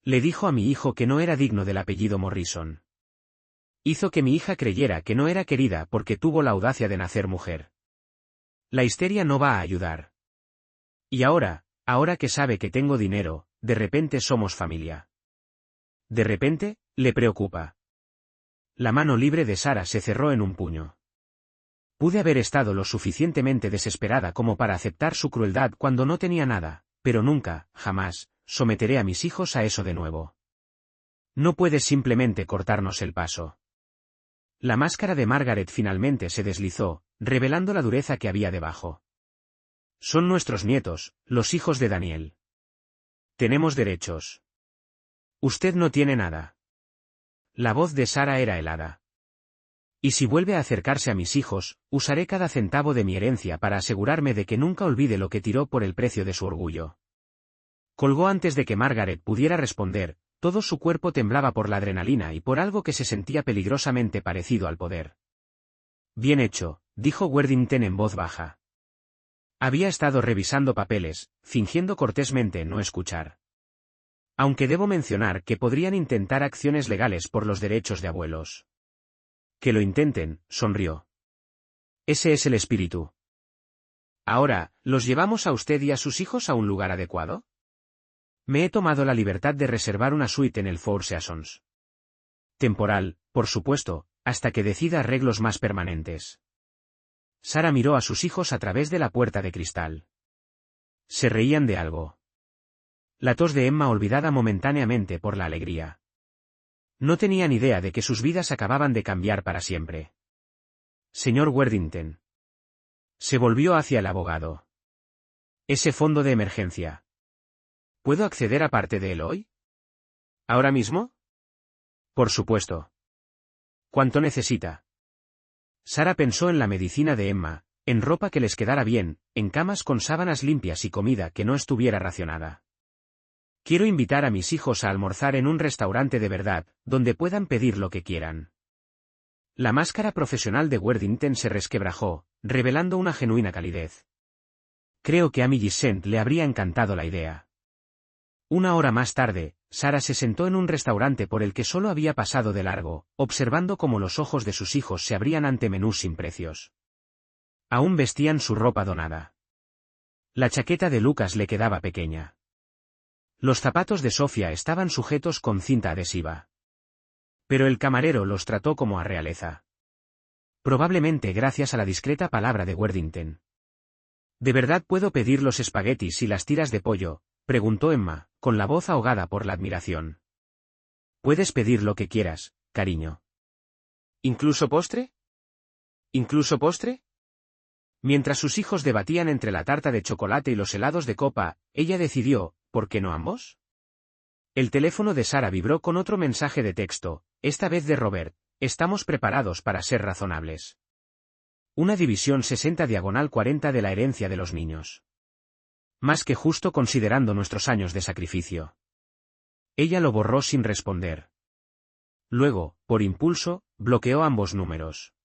Le dijo a mi hijo que no era digno del apellido Morrison. Hizo que mi hija creyera que no era querida porque tuvo la audacia de nacer mujer. La histeria no va a ayudar. Y ahora que sabe que tengo dinero, de repente somos familia. ¿De repente? Le preocupa. La mano libre de Sarah se cerró en un puño. Pude haber estado lo suficientemente desesperada como para aceptar su crueldad cuando no tenía nada, pero nunca, jamás, someteré a mis hijos a eso de nuevo. No puedes simplemente cortarnos el paso. La máscara de Margaret finalmente se deslizó, revelando la dureza que había debajo. Son nuestros nietos, los hijos de Daniel. Tenemos derechos. Usted no tiene nada. La voz de Sara era helada. Y si vuelve a acercarse a mis hijos, usaré cada centavo de mi herencia para asegurarme de que nunca olvide lo que tiró por el precio de su orgullo. Colgó antes de que Margaret pudiera responder, todo su cuerpo temblaba por la adrenalina y por algo que se sentía peligrosamente parecido al poder. Bien hecho, dijo Worthington en voz baja. Había estado revisando papeles, fingiendo cortésmente no escuchar. Aunque debo mencionar que podrían intentar acciones legales por los derechos de abuelos. Que lo intenten, sonrió. Ese es el espíritu. Ahora, ¿los llevamos a usted y a sus hijos a un lugar adecuado? Me he tomado la libertad de reservar una suite en el Four Seasons. Temporal, por supuesto, hasta que decida arreglos más permanentes. Sara miró a sus hijos a través de la puerta de cristal. Se reían de algo. La tos de Emma olvidada momentáneamente por la alegría. No tenían idea de que sus vidas acababan de cambiar para siempre. Señor Worthington. Se volvió hacia el abogado. Ese fondo de emergencia. ¿Puedo acceder a parte de él hoy? ¿Ahora mismo? Por supuesto. ¿Cuánto necesita? Sara pensó en la medicina de Emma, en ropa que les quedara bien, en camas con sábanas limpias y comida que no estuviera racionada. Quiero invitar a mis hijos a almorzar en un restaurante de verdad, donde puedan pedir lo que quieran. La máscara profesional de Worthington se resquebrajó, revelando una genuina calidez. Creo que a Millicent le habría encantado la idea. Una hora más tarde, Sara se sentó en un restaurante por el que solo había pasado de largo, observando cómo los ojos de sus hijos se abrían ante menús sin precios. Aún vestían su ropa donada. La chaqueta de Lucas le quedaba pequeña. Los zapatos de Sofía estaban sujetos con cinta adhesiva. Pero el camarero los trató como a realeza. Probablemente gracias a la discreta palabra de Worthington. ¿De verdad puedo pedir los espaguetis y las tiras de pollo?, preguntó Emma, con la voz ahogada por la admiración. Puedes pedir lo que quieras, cariño. ¿Incluso postre? ¿Incluso postre? Mientras sus hijos debatían entre la tarta de chocolate y los helados de copa, ella decidió, ¿por qué no ambos? El teléfono de Sara vibró con otro mensaje de texto, esta vez de Robert: estamos preparados para ser razonables. Una división 60/40 de la herencia de los niños. Más que justo considerando nuestros años de sacrificio. Ella lo borró sin responder. Luego, por impulso, bloqueó ambos números.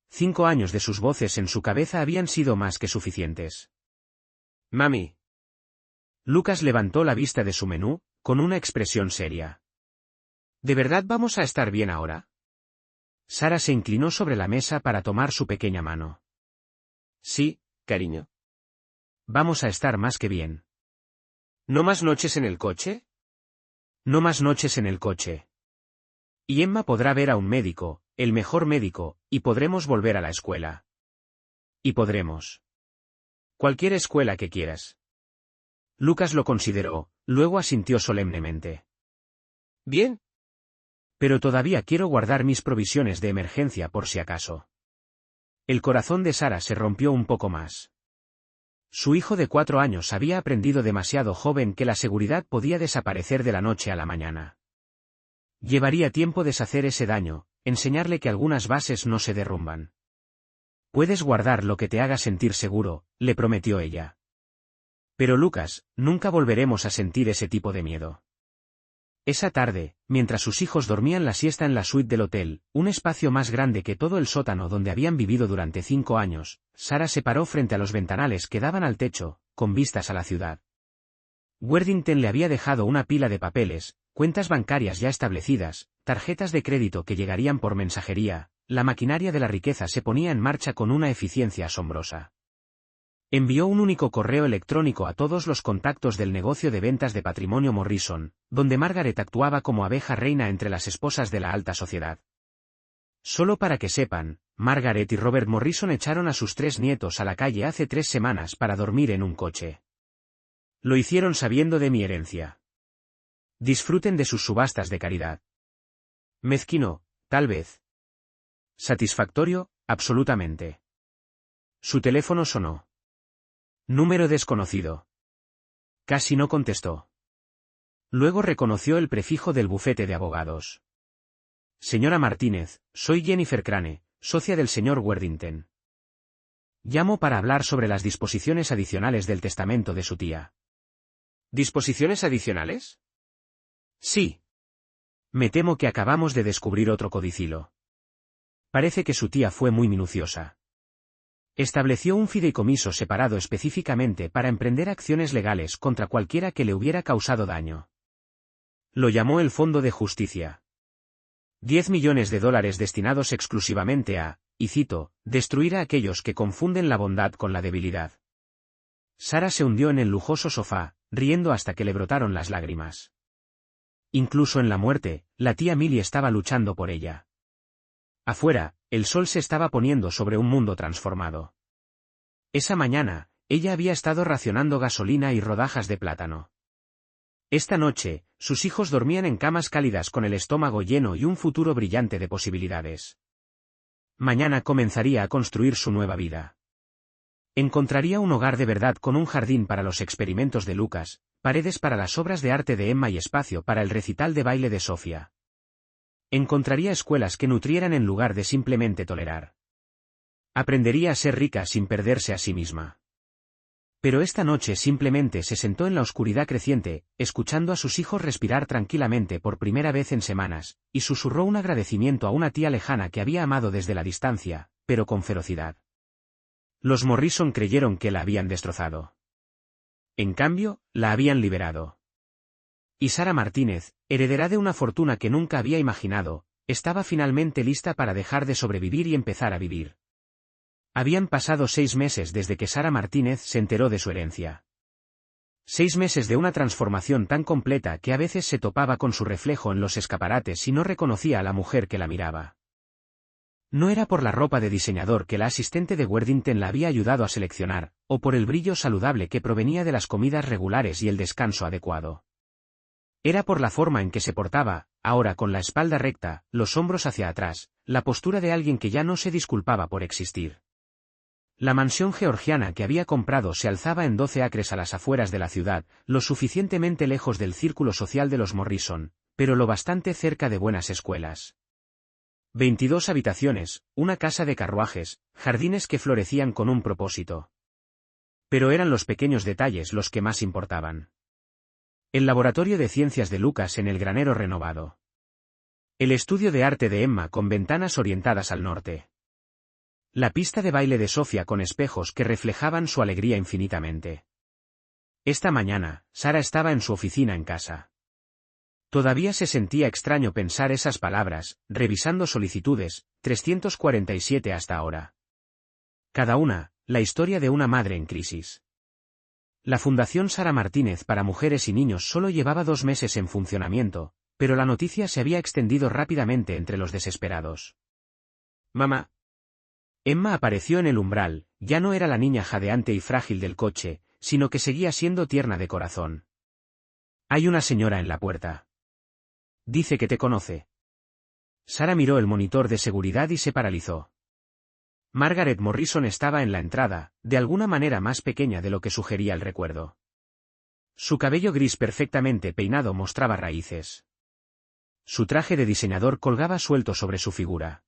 5 años de sus voces en su cabeza habían sido más que suficientes. Mami. Lucas levantó la vista de su menú, con una expresión seria. ¿De verdad vamos a estar bien ahora? Sara se inclinó sobre la mesa para tomar su pequeña mano. Sí, cariño. Vamos a estar más que bien. ¿No más noches en el coche? No más noches en el coche. Y Emma podrá ver a un médico, el mejor médico, y podremos volver a la escuela. Y podremos. Cualquier escuela que quieras. Lucas lo consideró, luego asintió solemnemente. Bien. Pero todavía quiero guardar mis provisiones de emergencia por si acaso. El corazón de Sara se rompió un poco más. Su hijo de 4 años había aprendido demasiado joven que la seguridad podía desaparecer de la noche a la mañana. Llevaría tiempo deshacer ese daño, enseñarle que algunas bases no se derrumban. Puedes guardar lo que te haga sentir seguro, le prometió ella. Pero Lucas, nunca volveremos a sentir ese tipo de miedo. Esa tarde, mientras sus hijos dormían la siesta en la suite del hotel, un espacio más grande que todo el sótano donde habían vivido durante 5 años, Sara se paró frente a los ventanales que daban al techo, con vistas a la ciudad. Worthington le había dejado una pila de papeles, cuentas bancarias ya establecidas, tarjetas de crédito que llegarían por mensajería. La maquinaria de la riqueza se ponía en marcha con una eficiencia asombrosa. Envió un único correo electrónico a todos los contactos del negocio de ventas de patrimonio Morrison, donde Margaret actuaba como abeja reina entre las esposas de la alta sociedad. Solo para que sepan, Margaret y Robert Morrison echaron a sus 3 nietos a la calle hace 3 semanas para dormir en un coche. Lo hicieron sabiendo de mi herencia. Disfruten de sus subastas de caridad. Mezquino, tal vez. Satisfactorio, absolutamente. Su teléfono sonó. Número desconocido. Casi no contestó. Luego reconoció el prefijo del bufete de abogados. Señora Martínez, soy Jennifer Crane, socia del señor Worthington. Llamo para hablar sobre las disposiciones adicionales del testamento de su tía. ¿Disposiciones adicionales? Sí. Me temo que acabamos de descubrir otro codicilo. Parece que su tía fue muy minuciosa. Estableció un fideicomiso separado específicamente para emprender acciones legales contra cualquiera que le hubiera causado daño. Lo llamó el Fondo de Justicia. 10 millones de dólares destinados exclusivamente a, y cito, destruir a aquellos que confunden la bondad con la debilidad. Sara se hundió en el lujoso sofá, riendo hasta que le brotaron las lágrimas. Incluso en la muerte, la tía Millie estaba luchando por ella. Afuera, el sol se estaba poniendo sobre un mundo transformado. Esa mañana, ella había estado racionando gasolina y rodajas de plátano. Esta noche, sus hijos dormían en camas cálidas con el estómago lleno y un futuro brillante de posibilidades. Mañana comenzaría a construir su nueva vida. Encontraría un hogar de verdad con un jardín para los experimentos de Lucas, paredes para las obras de arte de Emma y espacio para el recital de baile de Sofía. Encontraría escuelas que nutrieran en lugar de simplemente tolerar. Aprendería a ser rica sin perderse a sí misma. Pero esta noche simplemente se sentó en la oscuridad creciente, escuchando a sus hijos respirar tranquilamente por primera vez en semanas, y susurró un agradecimiento a una tía lejana que había amado desde la distancia, pero con ferocidad. Los Morrison creyeron que la habían destrozado. En cambio, la habían liberado. Y Sara Martínez, heredera de una fortuna que nunca había imaginado, estaba finalmente lista para dejar de sobrevivir y empezar a vivir. Habían pasado 6 meses desde que Sara Martínez se enteró de su herencia. 6 meses de una transformación tan completa que a veces se topaba con su reflejo en los escaparates y no reconocía a la mujer que la miraba. No era por la ropa de diseñador que la asistente de Worthington la había ayudado a seleccionar, o por el brillo saludable que provenía de las comidas regulares y el descanso adecuado. Era por la forma en que se portaba, ahora con la espalda recta, los hombros hacia atrás, la postura de alguien que ya no se disculpaba por existir. La mansión georgiana que había comprado se alzaba en 12 acres a las afueras de la ciudad, lo suficientemente lejos del círculo social de los Morrison, pero lo bastante cerca de buenas escuelas. 22 habitaciones, una casa de carruajes, jardines que florecían con un propósito. Pero eran los pequeños detalles los que más importaban. El laboratorio de ciencias de Lucas en el granero renovado. El estudio de arte de Emma con ventanas orientadas al norte. La pista de baile de Sofía con espejos que reflejaban su alegría infinitamente. Esta mañana, Sara estaba en su oficina en casa. Todavía se sentía extraño pensar esas palabras, revisando solicitudes, 347 hasta ahora. Cada una, la historia de una madre en crisis. La Fundación Sara Martínez para Mujeres y Niños solo llevaba 2 meses en funcionamiento, pero la noticia se había extendido rápidamente entre los desesperados. Mamá. Emma apareció en el umbral, ya no era la niña jadeante y frágil del coche, sino que seguía siendo tierna de corazón. Hay una señora en la puerta. Dice que te conoce. Sara miró el monitor de seguridad y se paralizó. Margaret Morrison estaba en la entrada, de alguna manera más pequeña de lo que sugería el recuerdo. Su cabello gris perfectamente peinado mostraba raíces. Su traje de diseñador colgaba suelto sobre su figura.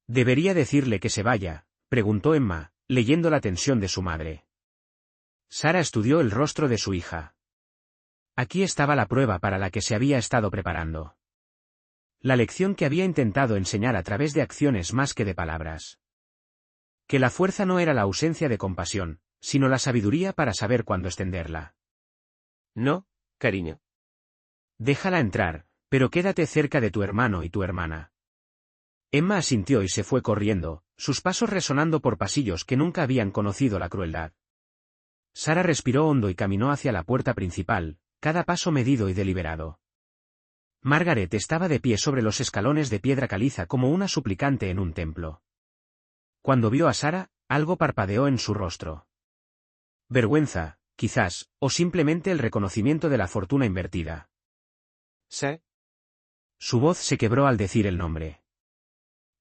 ¿Debería decirle que se vaya?, preguntó Emma, leyendo la tensión de su madre. Sara estudió el rostro de su hija. Aquí estaba la prueba para la que se había estado preparando. La lección que había intentado enseñar a través de acciones más que de palabras. Que la fuerza no era la ausencia de compasión, sino la sabiduría para saber cuándo extenderla. No, cariño. Déjala entrar, pero quédate cerca de tu hermano y tu hermana. Emma asintió y se fue corriendo, sus pasos resonando por pasillos que nunca habían conocido la crueldad. Sara respiró hondo y caminó hacia la puerta principal, cada paso medido y deliberado. Margaret estaba de pie sobre los escalones de piedra caliza como una suplicante en un templo. Cuando vio a Sara, algo parpadeó en su rostro. Vergüenza, quizás, o simplemente el reconocimiento de la fortuna invertida. sé. Su voz se quebró al decir el nombre.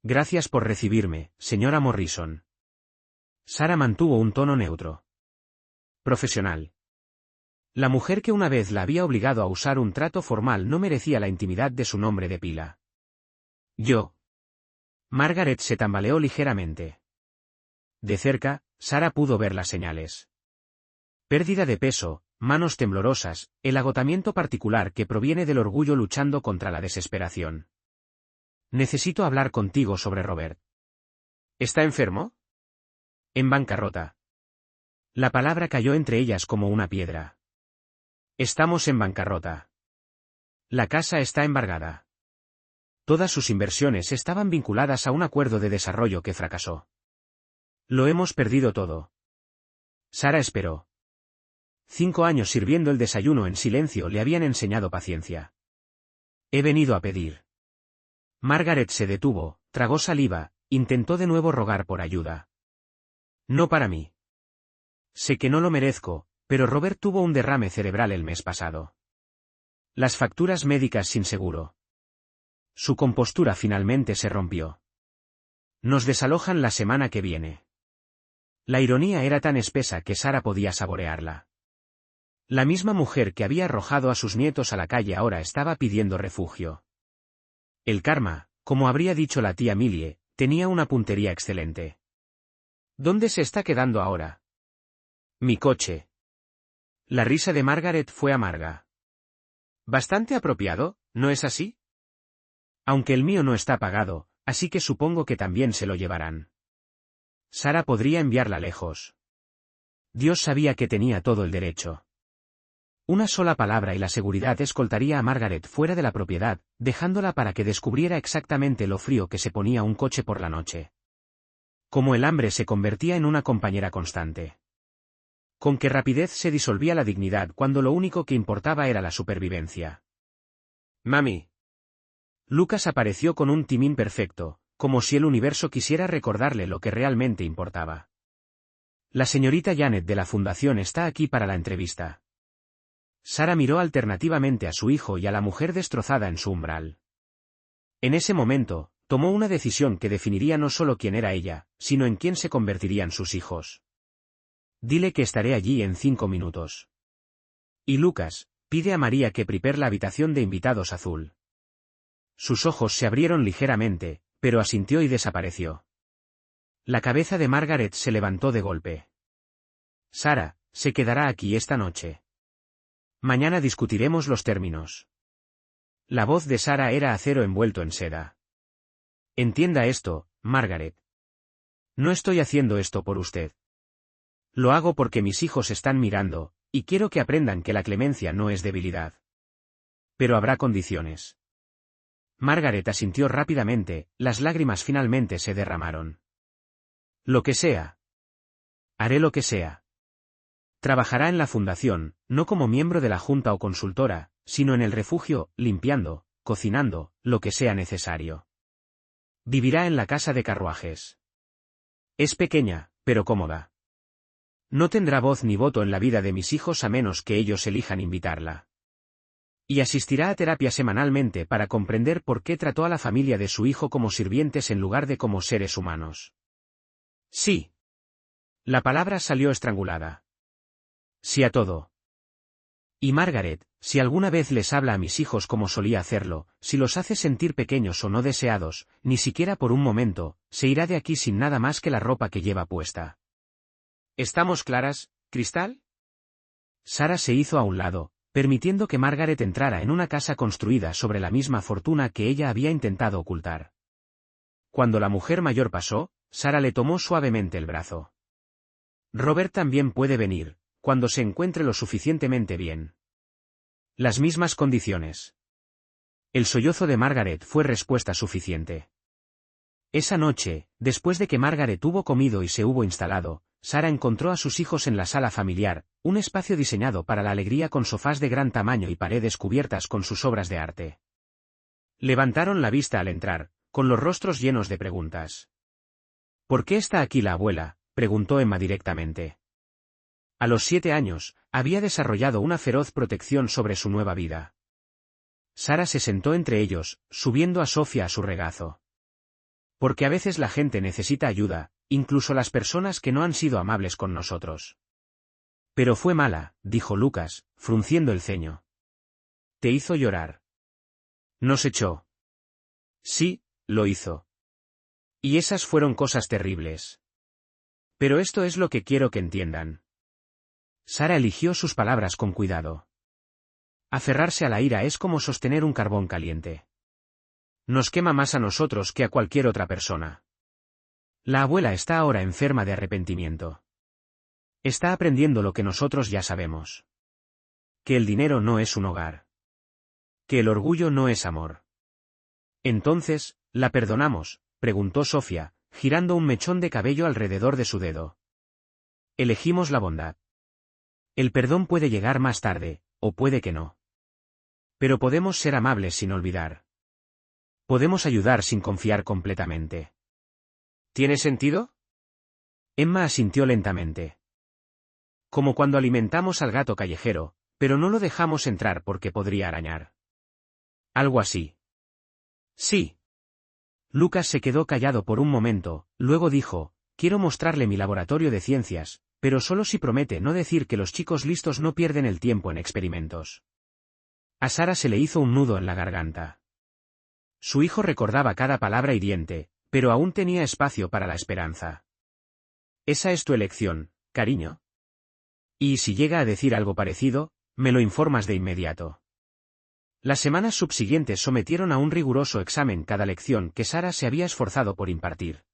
Gracias por recibirme, señora Morrison. Sara mantuvo un tono neutro. Profesional. La mujer que una vez la había obligado a usar un trato formal no merecía la intimidad de su nombre de pila. Yo. Margaret se tambaleó ligeramente. De cerca, Sara pudo ver las señales. Pérdida de peso, manos temblorosas, el agotamiento particular que proviene del orgullo luchando contra la desesperación. Necesito hablar contigo sobre Robert. ¿Está enfermo? En bancarrota. La palabra cayó entre ellas como una piedra. Estamos en bancarrota. La casa está embargada. Todas sus inversiones estaban vinculadas a un acuerdo de desarrollo que fracasó. Lo hemos perdido todo. Sara esperó. 5 años sirviendo el desayuno en silencio le habían enseñado paciencia. He venido a pedir. Margaret se detuvo, tragó saliva, intentó de nuevo rogar por ayuda. No para mí. Sé que no lo merezco, pero Robert tuvo un derrame cerebral el mes pasado. Las facturas médicas sin seguro. Su compostura finalmente se rompió. Nos desalojan la semana que viene. La ironía era tan espesa que Sara podía saborearla. La misma mujer que había arrojado a sus nietos a la calle ahora estaba pidiendo refugio. El karma, como habría dicho la tía Millie, tenía una puntería excelente. ¿Dónde se está quedando ahora? Mi coche. La risa de Margaret fue amarga. Bastante apropiado, ¿no es así? Aunque el mío no está pagado, así que supongo que también se lo llevarán. Sara podría enviarla lejos. Dios sabía que tenía todo el derecho. Una sola palabra y la seguridad escoltaría a Margaret fuera de la propiedad, dejándola para que descubriera exactamente lo frío que se ponía un coche por la noche. Como el hambre se convertía en una compañera constante. Con qué rapidez se disolvía la dignidad cuando lo único que importaba era la supervivencia. Mami. Lucas apareció con un timín perfecto, como si el universo quisiera recordarle lo que realmente importaba. La señorita Janet de la fundación está aquí para la entrevista. Sara miró alternativamente a su hijo y a la mujer destrozada en su umbral. En ese momento, tomó una decisión que definiría no solo quién era ella, sino en quién se convertirían sus hijos. Dile que estaré allí en 5 minutos. Y Lucas, pide a María que prepare la habitación de invitados azul. Sus ojos se abrieron ligeramente, pero asintió y desapareció. La cabeza de Margaret se levantó de golpe. Sara, se quedará aquí esta noche. Mañana discutiremos los términos. La voz de Sara era acero envuelto en seda. Entienda esto, Margaret. No estoy haciendo esto por usted. Lo hago porque mis hijos están mirando, y quiero que aprendan que la clemencia no es debilidad. Pero habrá condiciones. Margaret asintió rápidamente, las lágrimas finalmente se derramaron. Lo que sea. Haré lo que sea. Trabajará en la fundación, no como miembro de la junta o consultora, sino en el refugio, limpiando, cocinando, lo que sea necesario. Vivirá en la casa de carruajes. Es pequeña, pero cómoda. No tendrá voz ni voto en la vida de mis hijos a menos que ellos elijan invitarla. Y asistirá a terapia semanalmente para comprender por qué trató a la familia de su hijo como sirvientes en lugar de como seres humanos. Sí. La palabra salió estrangulada. Sí a todo. Y Margaret, si alguna vez les habla a mis hijos como solía hacerlo, si los hace sentir pequeños o no deseados, ni siquiera por un momento, se irá de aquí sin nada más que la ropa que lleva puesta. ¿Estamos claras, Cristal? Sara se hizo a un lado, permitiendo que Margaret entrara en una casa construida sobre la misma fortuna que ella había intentado ocultar. Cuando la mujer mayor pasó, Sara le tomó suavemente el brazo. Robert también puede venir, cuando se encuentre lo suficientemente bien. Las mismas condiciones. El sollozo de Margaret fue respuesta suficiente. Esa noche, después de que Margaret hubo comido y se hubo instalado, Sara encontró a sus hijos en la sala familiar, un espacio diseñado para la alegría con sofás de gran tamaño y paredes cubiertas con sus obras de arte. Levantaron la vista al entrar, con los rostros llenos de preguntas. ¿Por qué está aquí la abuela?, preguntó Emma directamente. A los 7 años, había desarrollado una feroz protección sobre su nueva vida. Sara se sentó entre ellos, subiendo a Sofía a su regazo. Porque a veces la gente necesita ayuda, incluso las personas que no han sido amables con nosotros. Pero fue mala, dijo Lucas, frunciendo el ceño. ¿Te hizo llorar? Nos echó. Sí, lo hizo. Y esas fueron cosas terribles. Pero esto es lo que quiero que entiendan. Sara eligió sus palabras con cuidado. Aferrarse a la ira es como sostener un carbón caliente. Nos quema más a nosotros que a cualquier otra persona. La abuela está ahora enferma de arrepentimiento. Está aprendiendo lo que nosotros ya sabemos. Que el dinero no es un hogar. Que el orgullo no es amor. Entonces, ¿la perdonamos?, preguntó Sofía, girando un mechón de cabello alrededor de su dedo. Elegimos la bondad. El perdón puede llegar más tarde, o puede que no. Pero podemos ser amables sin olvidar. Podemos ayudar sin confiar completamente. ¿Tiene sentido? Emma asintió lentamente. Como cuando alimentamos al gato callejero, pero no lo dejamos entrar porque podría arañar. Algo así. Sí. Lucas se quedó callado por un momento, luego dijo, quiero mostrarle mi laboratorio de ciencias, pero solo si promete no decir que los chicos listos no pierden el tiempo en experimentos. A Sara se le hizo un nudo en la garganta. Su hijo recordaba cada palabra hiriente, pero aún tenía espacio para la esperanza. Esa es tu elección, cariño. Y si llega a decir algo parecido, me lo informas de inmediato. Las semanas subsiguientes sometieron a un riguroso examen cada lección que Sara se había esforzado por impartir.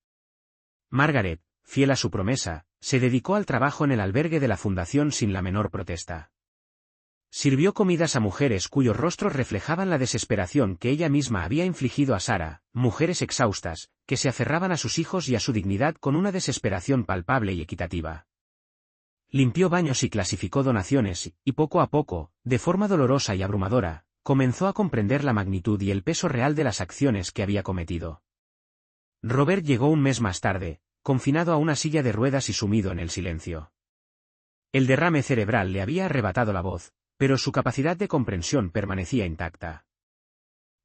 Margaret, fiel a su promesa, se dedicó al trabajo en el albergue de la fundación sin la menor protesta. Sirvió comidas a mujeres cuyos rostros reflejaban la desesperación que ella misma había infligido a Sara, mujeres exhaustas, que se aferraban a sus hijos y a su dignidad con una desesperación palpable y equitativa. Limpió baños y clasificó donaciones, y poco a poco, de forma dolorosa y abrumadora, comenzó a comprender la magnitud y el peso real de las acciones que había cometido. Robert llegó un mes más tarde, confinado a una silla de ruedas y sumido en el silencio. El derrame cerebral le había arrebatado la voz, pero su capacidad de comprensión permanecía intacta.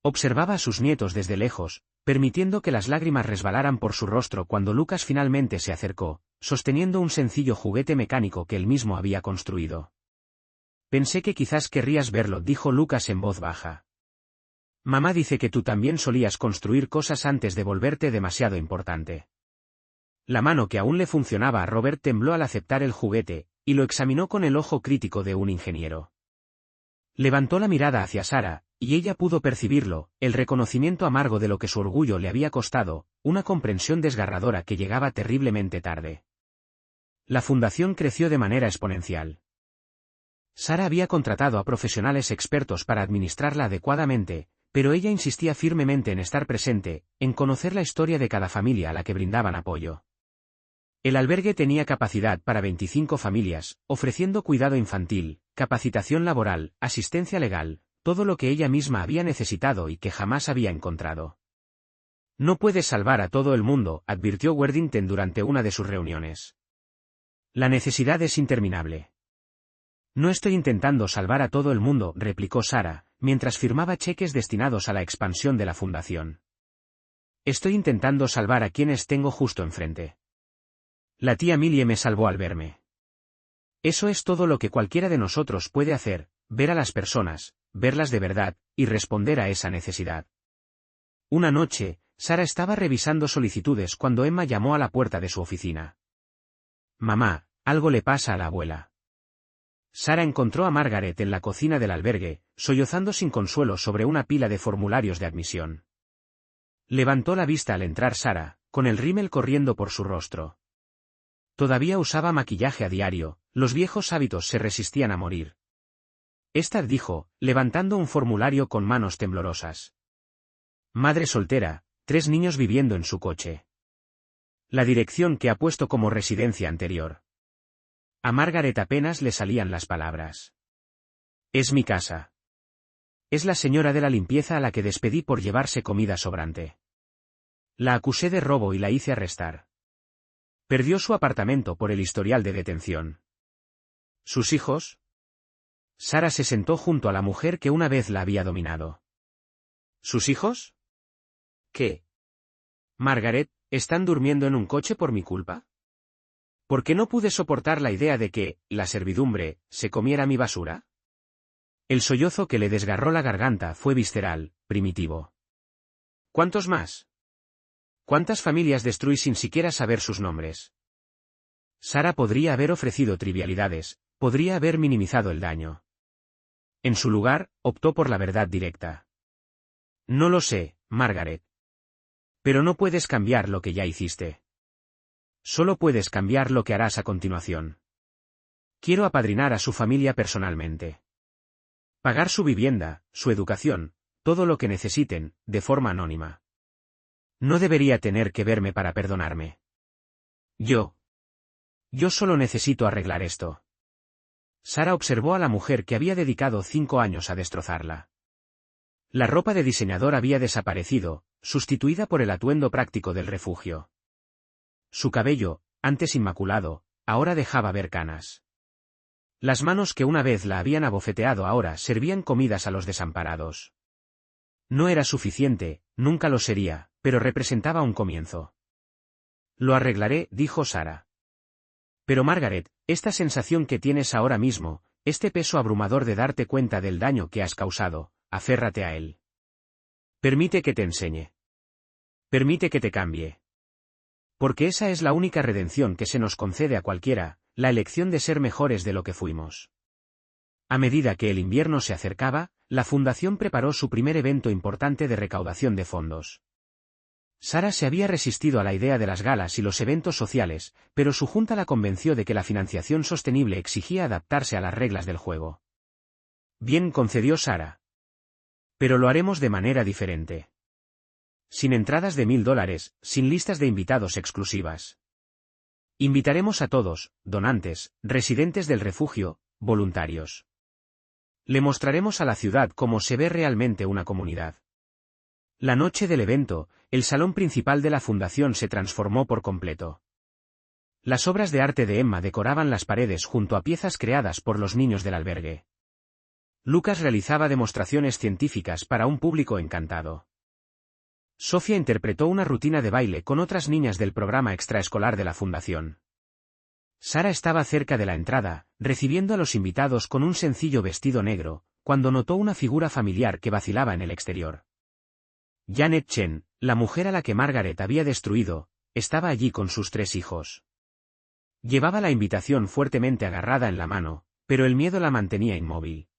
Observaba a sus nietos desde lejos, permitiendo que las lágrimas resbalaran por su rostro cuando Lucas finalmente se acercó, sosteniendo un sencillo juguete mecánico que él mismo había construido. Pensé que quizás querrías verlo, dijo Lucas en voz baja. Mamá dice que tú también solías construir cosas antes de volverte demasiado importante. La mano que aún le funcionaba a Robert tembló al aceptar el juguete, y lo examinó con el ojo crítico de un ingeniero. Levantó la mirada hacia Sara, y ella pudo percibirlo, el reconocimiento amargo de lo que su orgullo le había costado, una comprensión desgarradora que llegaba terriblemente tarde. La fundación creció de manera exponencial. Sara había contratado a profesionales expertos para administrarla adecuadamente, pero ella insistía firmemente en estar presente, en conocer la historia de cada familia a la que brindaban apoyo. El albergue tenía capacidad para 25 familias, ofreciendo cuidado infantil, capacitación laboral, asistencia legal, todo lo que ella misma había necesitado y que jamás había encontrado. No puedes salvar a todo el mundo, advirtió Worthington durante una de sus reuniones. La necesidad es interminable. No estoy intentando salvar a todo el mundo, replicó Sara, mientras firmaba cheques destinados a la expansión de la fundación. Estoy intentando salvar a quienes tengo justo enfrente. La tía Millie me salvó al verme. Eso es todo lo que cualquiera de nosotros puede hacer, ver a las personas, verlas de verdad, y responder a esa necesidad. Una noche, Sara estaba revisando solicitudes cuando Emma llamó a la puerta de su oficina. Mamá, algo le pasa a la abuela. Sara encontró a Margaret en la cocina del albergue, sollozando sin consuelo sobre una pila de formularios de admisión. Levantó la vista al entrar Sara, con el rímel corriendo por su rostro. Todavía usaba maquillaje a diario, los viejos hábitos se resistían a morir. Esta dijo, levantando un formulario con manos temblorosas. Madre soltera, 3 niños viviendo en su coche. La dirección que ha puesto como residencia anterior. A Margaret apenas le salían las palabras. Es mi casa. Es la señora de la limpieza a la que despedí por llevarse comida sobrante. La acusé de robo y la hice arrestar. Perdió su apartamento por el historial de detención. ¿Sus hijos? Sara se sentó junto a la mujer que una vez la había dominado. ¿Sus hijos? ¿Qué? Margaret, ¿están durmiendo en un coche por mi culpa? ¿Por qué no pude soportar la idea de que, la servidumbre, se comiera mi basura? El sollozo que le desgarró la garganta fue visceral, primitivo. ¿Cuántos más? ¿Cuántas familias destruí sin siquiera saber sus nombres? Sara podría haber ofrecido trivialidades, podría haber minimizado el daño. En su lugar, optó por la verdad directa. No lo sé, Margaret. Pero no puedes cambiar lo que ya hiciste. Solo puedes cambiar lo que harás a continuación. Quiero apadrinar a su familia personalmente. Pagar su vivienda, su educación, todo lo que necesiten, de forma anónima. No debería tener que verme para perdonarme. Yo solo necesito arreglar esto. Sara observó a la mujer que había dedicado 5 años a destrozarla. La ropa de diseñador había desaparecido, sustituida por el atuendo práctico del refugio. Su cabello, antes inmaculado, ahora dejaba ver canas. Las manos que una vez la habían abofeteado ahora servían comidas a los desamparados. No era suficiente, nunca lo sería, pero representaba un comienzo. Lo arreglaré, dijo Sara. Pero Margaret, esta sensación que tienes ahora mismo, este peso abrumador de darte cuenta del daño que has causado, aférrate a él. Permite que te enseñe. Permite que te cambie. Porque esa es la única redención que se nos concede a cualquiera, la elección de ser mejores de lo que fuimos. A medida que el invierno se acercaba, la fundación preparó su primer evento importante de recaudación de fondos. Sara se había resistido a la idea de las galas y los eventos sociales, pero su junta la convenció de que la financiación sostenible exigía adaptarse a las reglas del juego. Bien, concedió Sara. Pero lo haremos de manera diferente. Sin entradas de $1000, sin listas de invitados exclusivas. Invitaremos a todos, donantes, residentes del refugio, voluntarios. Le mostraremos a la ciudad cómo se ve realmente una comunidad. La noche del evento, el salón principal de la fundación se transformó por completo. Las obras de arte de Emma decoraban las paredes junto a piezas creadas por los niños del albergue. Lucas realizaba demostraciones científicas para un público encantado. Sofía interpretó una rutina de baile con otras niñas del programa extraescolar de la fundación. Sara estaba cerca de la entrada, recibiendo a los invitados con un sencillo vestido negro, cuando notó una figura familiar que vacilaba en el exterior. Janet Chen, la mujer a la que Margaret había destruido, estaba allí con sus 3 hijos. Llevaba la invitación fuertemente agarrada en la mano, pero el miedo la mantenía inmóvil.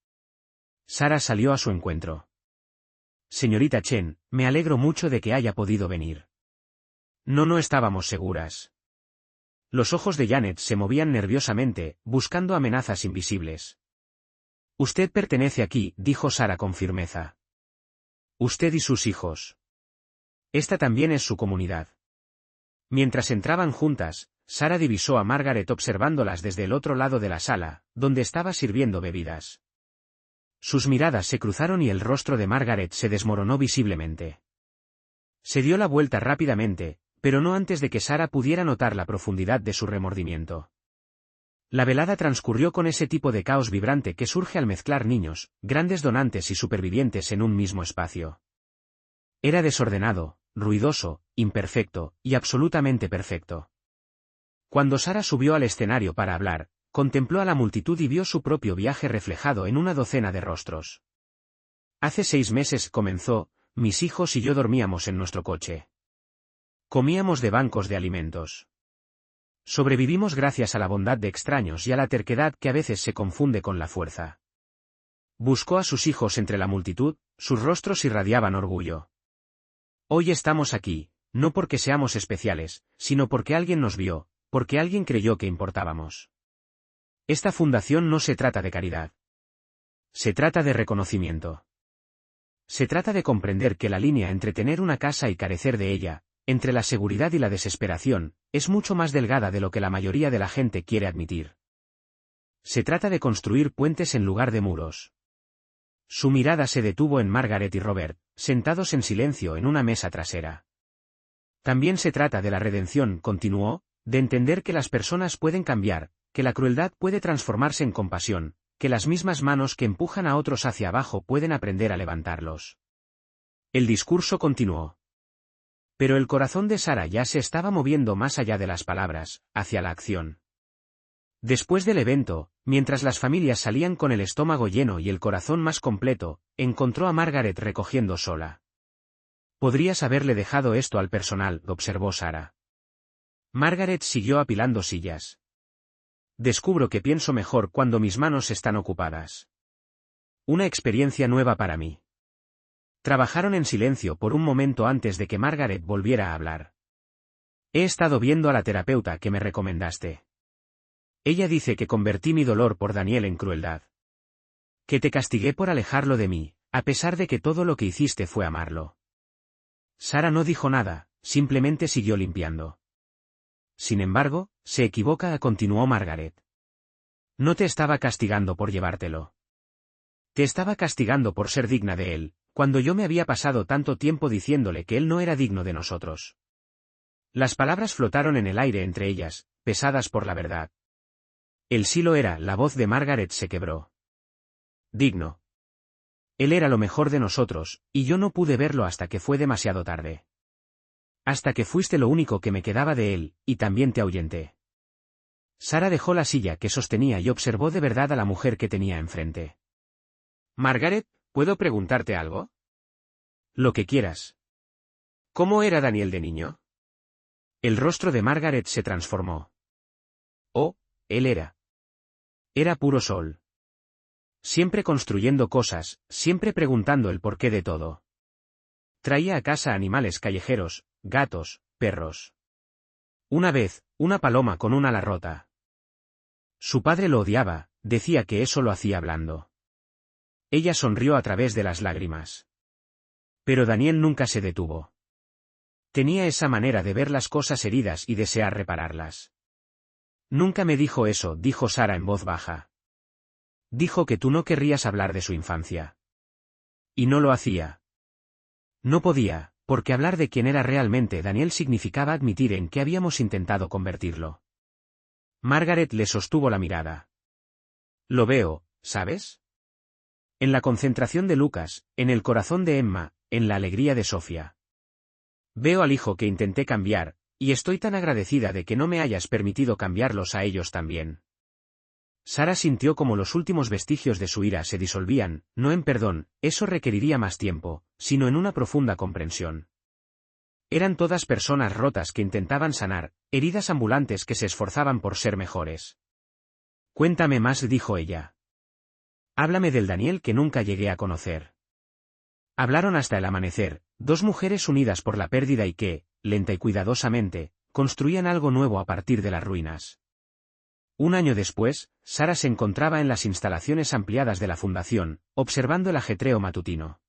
Sara salió a su encuentro. Señorita Chen, me alegro mucho de que haya podido venir. No estábamos seguras. Los ojos de Janet se movían nerviosamente, buscando amenazas invisibles. Usted pertenece aquí, dijo Sara con firmeza. Usted y sus hijos. Esta también es su comunidad. Mientras entraban juntas, Sara divisó a Margaret observándolas desde el otro lado de la sala, donde estaba sirviendo bebidas. Sus miradas se cruzaron y el rostro de Margaret se desmoronó visiblemente. Se dio la vuelta rápidamente, pero no antes de que Sara pudiera notar la profundidad de su remordimiento. La velada transcurrió con ese tipo de caos vibrante que surge al mezclar niños, grandes donantes y supervivientes en un mismo espacio. Era desordenado, ruidoso, imperfecto, y absolutamente perfecto. Cuando Sara subió al escenario para hablar, contempló a la multitud y vio su propio viaje reflejado en una docena de rostros. Hace 6 meses, comenzó, mis hijos y yo dormíamos en nuestro coche. Comíamos de bancos de alimentos. Sobrevivimos gracias a la bondad de extraños y a la terquedad que a veces se confunde con la fuerza. Buscó a sus hijos entre la multitud, sus rostros irradiaban orgullo. Hoy estamos aquí, no porque seamos especiales, sino porque alguien nos vio, porque alguien creyó que importábamos. Esta fundación no se trata de caridad. Se trata de reconocimiento. Se trata de comprender que la línea entre tener una casa y carecer de ella, entre la seguridad y la desesperación, es mucho más delgada de lo que la mayoría de la gente quiere admitir. Se trata de construir puentes en lugar de muros. Su mirada se detuvo en Margaret y Robert, sentados en silencio en una mesa trasera. También se trata de la redención, continuó, de entender que las personas pueden cambiar, que la crueldad puede transformarse en compasión, que las mismas manos que empujan a otros hacia abajo pueden aprender a levantarlos. El discurso continuó. Pero el corazón de Sara ya se estaba moviendo más allá de las palabras, hacia la acción. Después del evento, mientras las familias salían con el estómago lleno y el corazón más completo, encontró a Margaret recogiendo sola. Podrías haberle dejado esto al personal, observó Sara. Margaret siguió apilando sillas. Descubro que pienso mejor cuando mis manos están ocupadas. Una experiencia nueva para mí. Trabajaron en silencio por un momento antes de que Margaret volviera a hablar. He estado viendo a la terapeuta que me recomendaste. Ella dice que convertí mi dolor por Daniel en crueldad. Que te castigué por alejarlo de mí, a pesar de que todo lo que hiciste fue amarlo. Sara no dijo nada, simplemente siguió limpiando. Sin embargo, se equivoca, continuó Margaret. No te estaba castigando por llevártelo. Te estaba castigando por ser digna de él, cuando yo me había pasado tanto tiempo diciéndole que él no era digno de nosotros. Las palabras flotaron en el aire entre ellas, pesadas por la verdad. Él sí lo era, la voz de Margaret se quebró. Digno. Él era lo mejor de nosotros, y yo no pude verlo hasta que fue demasiado tarde. Hasta que fuiste lo único que me quedaba de él, y también te ahuyenté. Sara dejó la silla que sostenía y observó de verdad a la mujer que tenía enfrente. Margaret, ¿puedo preguntarte algo? Lo que quieras. ¿Cómo era Daniel de niño? El rostro de Margaret se transformó. Oh, él era. Era puro sol. Siempre construyendo cosas, siempre preguntando el porqué de todo. Traía a casa animales callejeros, gatos, perros. Una vez, una paloma con un ala rota. Su padre lo odiaba, decía que eso lo hacía blando. Ella sonrió a través de las lágrimas. Pero Daniel nunca se detuvo. Tenía esa manera de ver las cosas heridas y desear repararlas. Nunca me dijo eso, dijo Sara en voz baja. Dijo que tú no querrías hablar de su infancia. Y no lo hacía. No podía, porque hablar de quién era realmente Daniel significaba admitir en qué habíamos intentado convertirlo. Margaret le sostuvo la mirada. Lo veo, ¿sabes? En la concentración de Lucas, en el corazón de Emma, en la alegría de Sofía. Veo al hijo que intenté cambiar, y estoy tan agradecida de que no me hayas permitido cambiarlos a ellos también. Sara sintió como los últimos vestigios de su ira se disolvían, no en perdón, eso requeriría más tiempo, sino en una profunda comprensión. Eran todas personas rotas que intentaban sanar, heridas ambulantes que se esforzaban por ser mejores. Cuéntame más, dijo ella. Háblame del Daniel que nunca llegué a conocer. Hablaron hasta el amanecer, dos mujeres unidas por la pérdida y que, lenta y cuidadosamente, construían algo nuevo a partir de las ruinas. Un año después, Sara se encontraba en las instalaciones ampliadas de la fundación, observando el ajetreo matutino.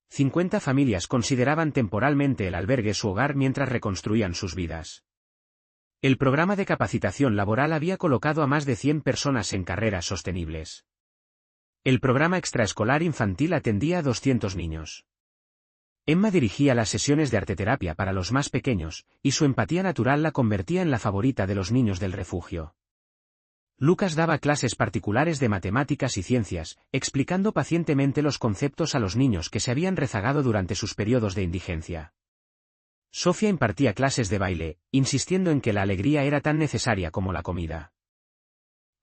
50 familias consideraban temporalmente el albergue su hogar mientras reconstruían sus vidas. El programa de capacitación laboral había colocado a más de 100 personas en carreras sostenibles. El programa extraescolar infantil atendía a 200 niños. Emma dirigía las sesiones de arteterapia para los más pequeños, y su empatía natural la convertía en la favorita de los niños del refugio. Lucas daba clases particulares de matemáticas y ciencias, explicando pacientemente los conceptos a los niños que se habían rezagado durante sus periodos de indigencia. Sofía impartía clases de baile, insistiendo en que la alegría era tan necesaria como la comida.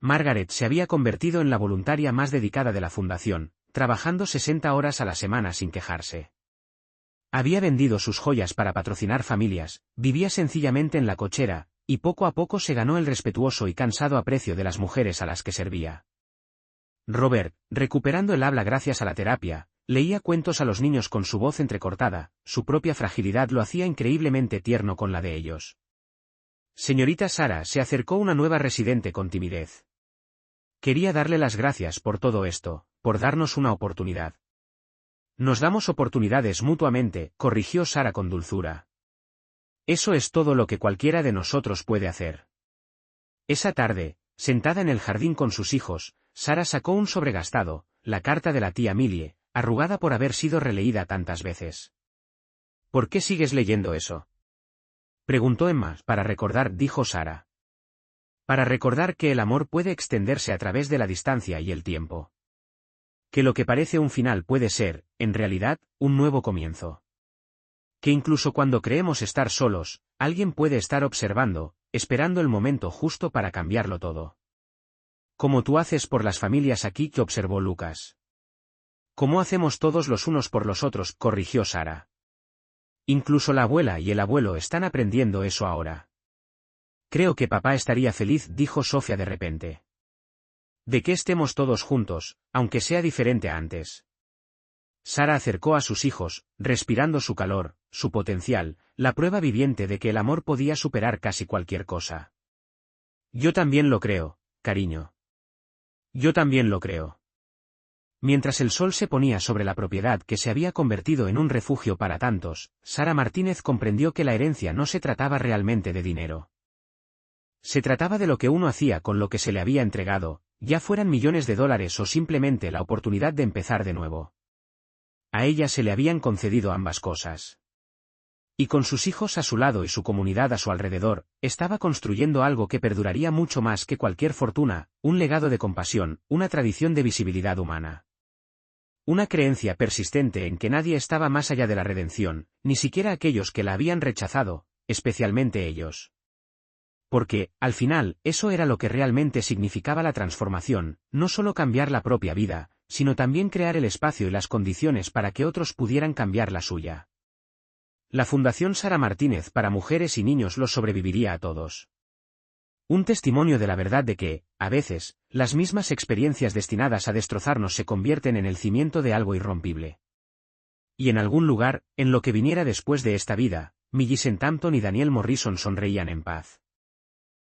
Margaret se había convertido en la voluntaria más dedicada de la fundación, trabajando 60 horas a la semana sin quejarse. Había vendido sus joyas para patrocinar familias, vivía sencillamente en la cochera, y poco a poco se ganó el respetuoso y cansado aprecio de las mujeres a las que servía. Robert, recuperando el habla gracias a la terapia, leía cuentos a los niños con su voz entrecortada, su propia fragilidad lo hacía increíblemente tierno con la de ellos. Señorita Sara se acercó una nueva residente con timidez. Quería darle las gracias por todo esto, por darnos una oportunidad. Nos damos oportunidades mutuamente, corrigió Sara con dulzura. Eso es todo lo que cualquiera de nosotros puede hacer. Esa tarde, sentada en el jardín con sus hijos, Sara sacó un sobregastado, la carta de la tía Millie, arrugada por haber sido releída tantas veces. ¿Por qué sigues leyendo eso? Preguntó Emma. Para recordar, dijo Sara. Para recordar que el amor puede extenderse a través de la distancia y el tiempo. Que lo que parece un final puede ser, en en realidad, un nuevo comienzo. Que incluso cuando creemos estar solos, alguien puede estar observando, esperando el momento justo para cambiarlo todo. Como tú haces por las familias aquí, que observó Lucas. Como hacemos todos los unos por los otros, corrigió Sara. Incluso la abuela y el abuelo están aprendiendo eso ahora. Creo que papá estaría feliz, dijo Sofía de repente. De que estemos todos juntos, aunque sea diferente a antes. Sara acercó a sus hijos, respirando su calor, su potencial, la prueba viviente de que el amor podía superar casi cualquier cosa. Yo también lo creo, cariño. Yo también lo creo. Mientras el sol se ponía sobre la propiedad que se había convertido en un refugio para tantos, Sara Martínez comprendió que la herencia no se trataba realmente de dinero. Se trataba de lo que uno hacía con lo que se le había entregado, ya fueran millones de dólares o simplemente la oportunidad de empezar de nuevo. A ella se le habían concedido ambas cosas. Y con sus hijos a su lado y su comunidad a su alrededor, estaba construyendo algo que perduraría mucho más que cualquier fortuna, un legado de compasión, una tradición de visibilidad humana. Una creencia persistente en que nadie estaba más allá de la redención, ni siquiera aquellos que la habían rechazado, especialmente ellos. Porque, al final, eso era lo que realmente significaba la transformación, no solo cambiar la propia vida, sino también crear el espacio y las condiciones para que otros pudieran cambiar la suya. La Fundación Sara Martínez para mujeres y niños los sobreviviría a todos. Un testimonio de la verdad de que, a veces, las mismas experiencias destinadas a destrozarnos se convierten en el cimiento de algo irrompible. Y en algún lugar, en lo que viniera después de esta vida, Millicent Hampton y Daniel Morrison sonreían en paz.